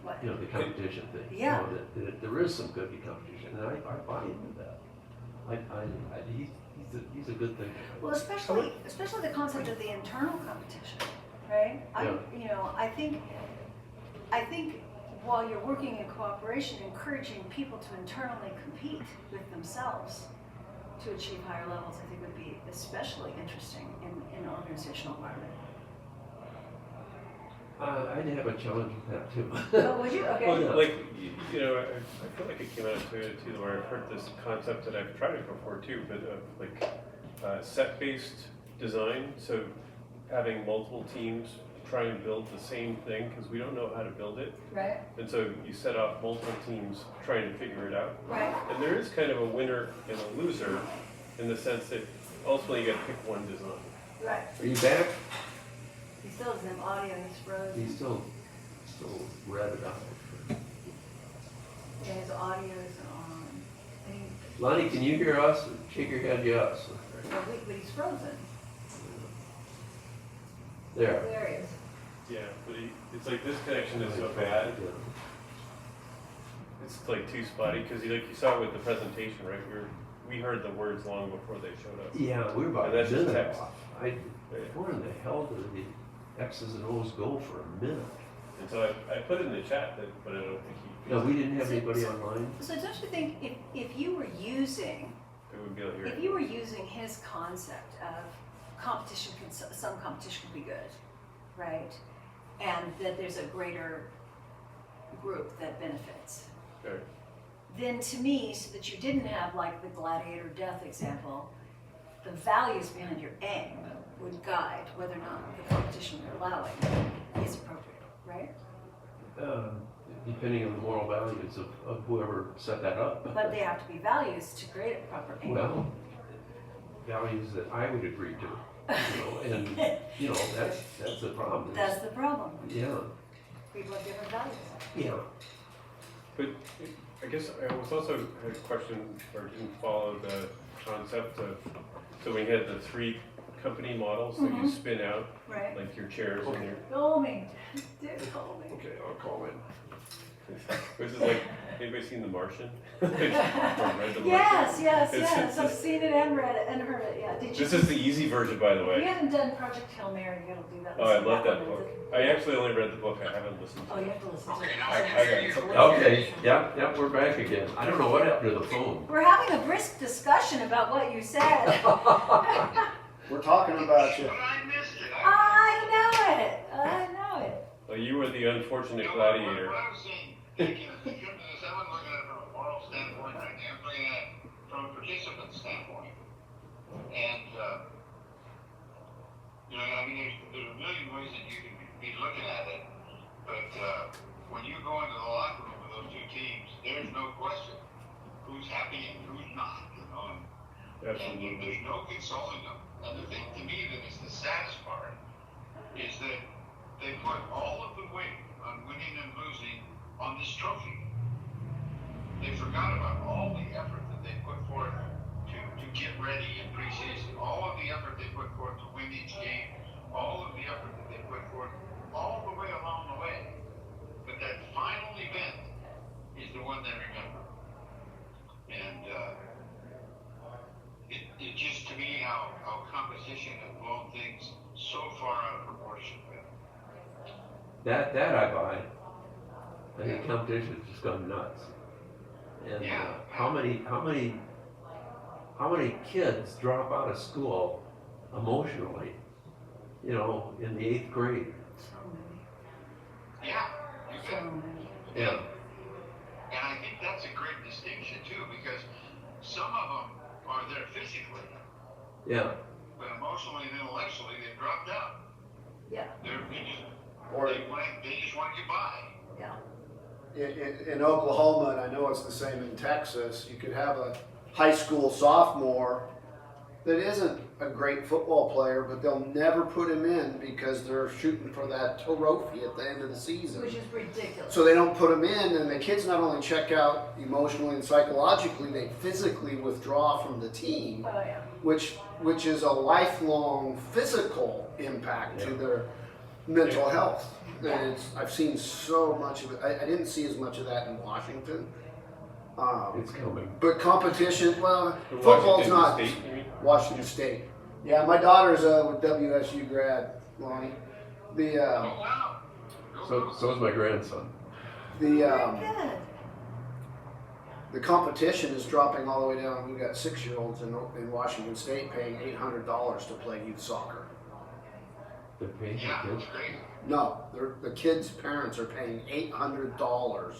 what? You know, the competition thing. Yeah. You know, that there is some good competition, and I buy into that. He's a good thing. Well, especially the concept of the internal competition, right? I think while you're working in cooperation, encouraging people to internally compete with themselves to achieve higher levels, I think would be especially interesting in an organizational environment. I'd have a challenge with that too. Oh, would you? Okay. Oh, yeah. Like, you know, I feel like it came out of Toyota too, where I've heard this concept that I've tried it before too, but like set-based design. So having multiple teams try and build the same thing because we don't know how to build it. Right. And so you set off multiple teams trying to figure it out. Right. And there is kind of a winner and a loser in the sense that ultimately you got to pick one design. Right. Are you back? He still doesn't have audio. He's frozen. He's still read it out. Yeah, his audio isn't on. And Lonnie, can you hear us? Shake your head, yes. but he's frozen. There. There he is. Yeah, but it's like this connection is so bad. It's like too spotty because you saw it with the presentation, right? We heard the words long before they showed up. Yeah, we were about And that's a just minute text. off. Where in the hell did the X's and O's go for a minute? And so I put it in the chat, but I don't think he. No, we didn't have anybody online. So don't you think if you were using It would be able to hear if it. you were using his concept of competition, some competition could be good, right? And that there's a greater group that benefits. Sure. Then to me, so that you didn't have like the gladiator death example, the values behind your aim would guide whether or not the competition you're allowing is appropriate, right? Depending on the moral values of whoever set that up. But they have to be values to create a proper aim. Well, values that I would agree to, and that's the problem. That's the problem. Yeah, People have different values. yeah. But I guess I was also had a question or didn't follow the concept of, so we had the 3 company models that you spin out, Right. like your chairs and your, Call me. Dude, call me. Okay, I'll call in. which is like, anybody seen The Martian? Or read The Martian? Yes. I've seen it and read it and heard it. Yeah. Did you? This is the easy version, by the If you way. haven't done Project Hail Mary, you gotta do that. Oh, I Listen to love that one. book. I actually only read the book, I haven't listened Oh, to you it. have to listen to Okay, it. now I can hear you. Okay, yeah, we're back again. I don't know what happened to the phone. We're having a brisk discussion about what you said. We're talking about you. But I missed it. I know it. Well, you were the unfortunate gladiator. What I was saying, thinking, is that one like And, you know, I mean, there's a million ways that you can be looking at it, but when you go into the locker room with those two teams, there's no question who's happy and who's not, you know, and there's no consoling them. And the thing to me that is the saddest part is that they put all of the weight on winning and losing on this trophy. They forgot about all the effort that they put forth to get ready in preseason, all of the effort they put forth to win each game, all of the effort that they put forth all the way along the way. But that final event is the one they remember. And it just, to me, how competition has blown things so far out of proportion. That I buy. I think competition has just gone nuts. And how many kids drop out of school emotionally, you know, in the 8th grade? Yeah, you bet. Yeah. And I think that's a great distinction too, because some of them are there physically, Yeah. but emotionally and intellectually they've dropped out. Yeah. They just Or they just want to get by. Yeah. in Oklahoma, and I know it's the same in Texas, you could have a high school sophomore that isn't a great football player, but they'll never put him in because they're shooting for that trophy at the end of the season. Which is ridiculous. So they don't put him in, and the kids not only check out emotionally and psychologically, they physically withdraw from the team, Oh yeah. which is a lifelong physical impact to their mental health. And I've seen so much of it. I didn't see as much of that in Washington. It's coming. But competition, well, The football's Washington not State, you mean? Washington State. Yeah, my daughter's a WSU grad, Lonnie. The Oh wow. So is my grandson. the Good. the competition is dropping all the way down. We've got 6-year-olds in Washington State paying $800 to play youth soccer. The pay Yeah, kids. it's crazy. No, the kids' parents are paying $800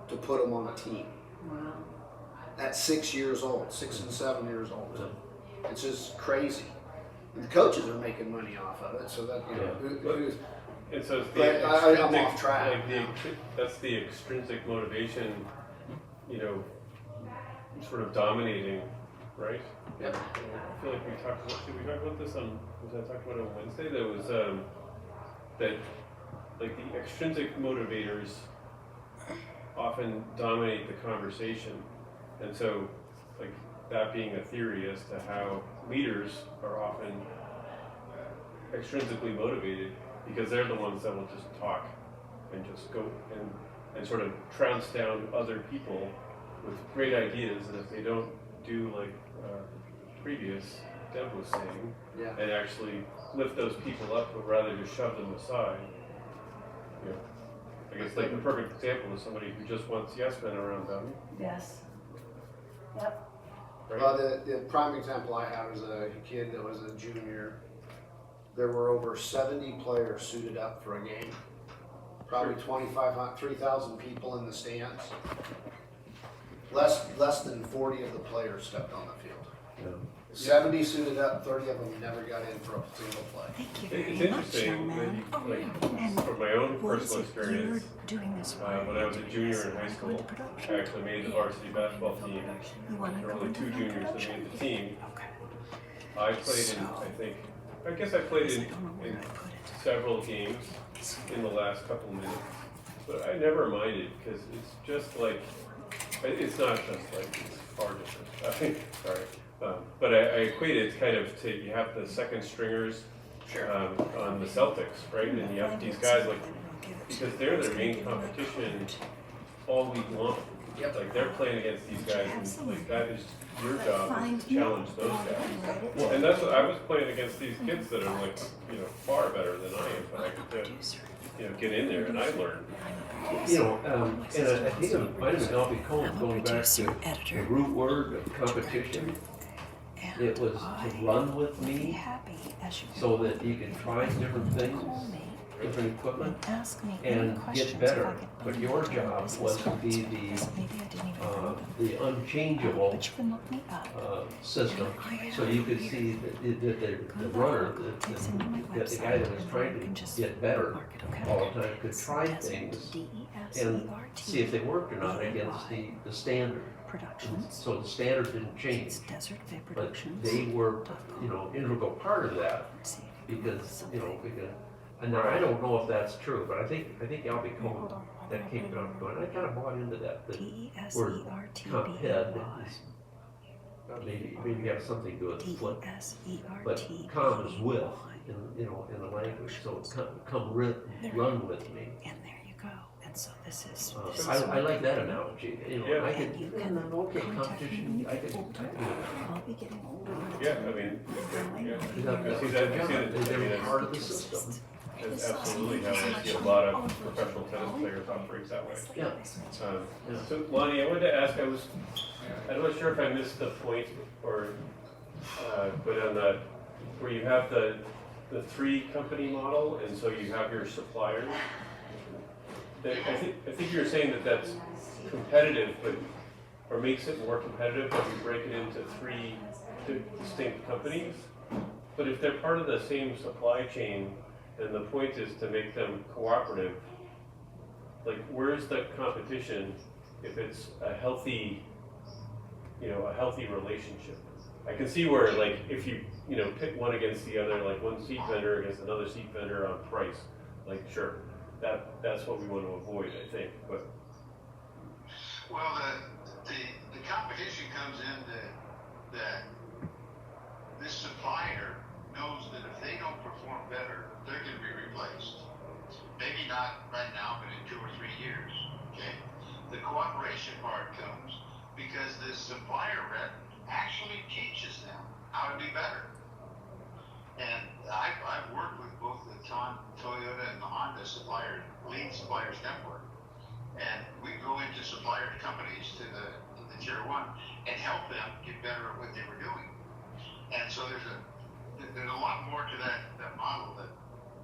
to put them on a team. Wow. At 6 years old, 6 and 7 years old. It's just crazy. And the coaches are making money off of it, so that, you know, who's, And so it's the But I'm extrinsic, off track. like that's the extrinsic motivation, you know, sort of dominating, right? Yeah. I feel like did we talk about this on, was I talking about it on Wednesday? There was, that, like the extrinsic motivators often dominate the conversation. And so, like, that being a theory as to how leaders are often extrinsically motivated because they're the ones that will just talk and just go and sort of trounce down other people with great ideas, and if they don't do like previous Deb was saying, yeah. and actually lift those people up, but rather just shove them aside. You know, I guess like the perfect example is somebody who just wants yes men around them, Yes. Yep. right? Well, the prime example I have is a kid that was a junior. There were over 70 players suited up for a game. Probably 2,500, 3,000 people in the stands. Less than 40 of the players stepped on the field. Yeah. 70 suited up, 30 of them never got in for a single play. Thank you It's very much, interesting young that man. you, And like, from my own what is personal it experience, you're doing this for? when I was a junior in high school, I actually made the varsity basketball team. You want to There were go only into 2 film juniors that production? made the team. Okay. I played in, I guess I played I in, don't know where in I put it. several games in the last couple of minutes, but I never minded because it's just like, it's not just like, it's far different. Sorry. But I equate it kind of to, you have the second stringers on the Celtics, right? And you have these guys like, because they're their main competition all week long. Yep. Like they're playing against these guys, and like that is your job is to challenge those guys. Well, and that's what I was playing against these kids that are like, you know, far better than I am, but I could, you know, get in there and I learned. You know, and I think it might have been Albie Combs going back to the root word of competition. It was to run with me so that you can try different things. different equipment Ask me and any get questions better. if I could But bring your it to job business was to be cards, because maybe I didn't even know them. the unchangeable But you can look me up. system, so you could see that the runner, that the guy that was trying to get better all the time could try things and see if they worked or not against the standard. Productions. So the standard didn't change, It's Desert Fair but Productions. they were, integral part of that Let's see. because, and now I don't know if that's true, but I think Albie Hold Cohen, on. that came up going, I kind of bought into that, that word DESERTBAY. comp head is, maybe have something to do with the flip. But come is with in the language, so it's come run with me. And there you go. And so this is. I like that analogy. Yeah. I And you could, can okay, contact me when competition. you I get could. older. I'll be getting older. Yeah, I mean, yeah. That I see was that- their I see job. that- They were that's- part of the system. That's absolutely how I see a lot of professional tennis players operate that way. Yeah. So Lonnie, I wanted to ask, I'm not sure if I missed the point or, but on where you have the three company model, and so you have your suppliers. I think you're saying that that's competitive, or makes it more competitive if you break it into three distinct companies. But if they're part of the same supply chain, then the point is to make them cooperative. Like, where's the competition if it's a healthy relationship? I can see where, like, if you pit one against the other, like one seat vendor against another seat vendor on price, like, sure, that's what we want to avoid, I think. But Well, the competition comes in that this supplier knows that if they don't perform better, they're going to be replaced. Maybe not right now, but in 2 or 3 years. Okay. The cooperation part comes because this supplier rep actually teaches them how to be better. And I've worked with both the Toyota and the Honda lead suppliers network. And we go into supplier companies to the tier 1 and help them get better at what they were doing. And so there's a lot more to that model that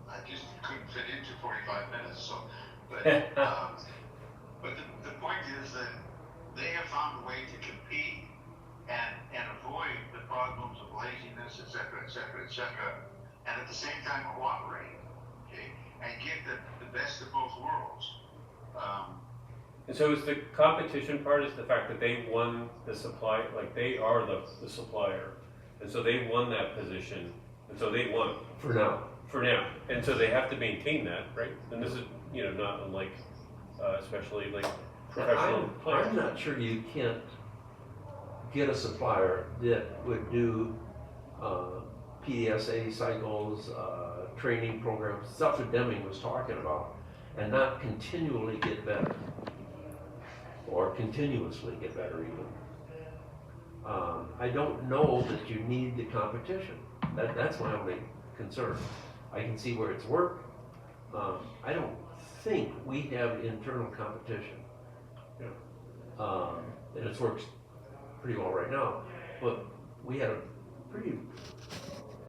I just couldn't fit into 45 minutes. So, but the point is that they have found a way to compete and avoid the problems of laziness, et cetera, et cetera, et cetera, and at the same time cooperate, okay, and get the best of both worlds. and so is the competition part is the fact that they won the supply, like they are the supplier, and so they won that position, and so they won For now. and so they have to maintain that, right? And this is not unlike especially like professional players. I'm not sure you can't get a supplier that would do PDSA cycles, training programs, stuff that Deming was talking about, and not continually get better, or continuously get better even. I don't know that you need the competition. That's my only concern. I can see where it's worked. I don't think we have internal competition. And it works pretty well right now, but we had a pretty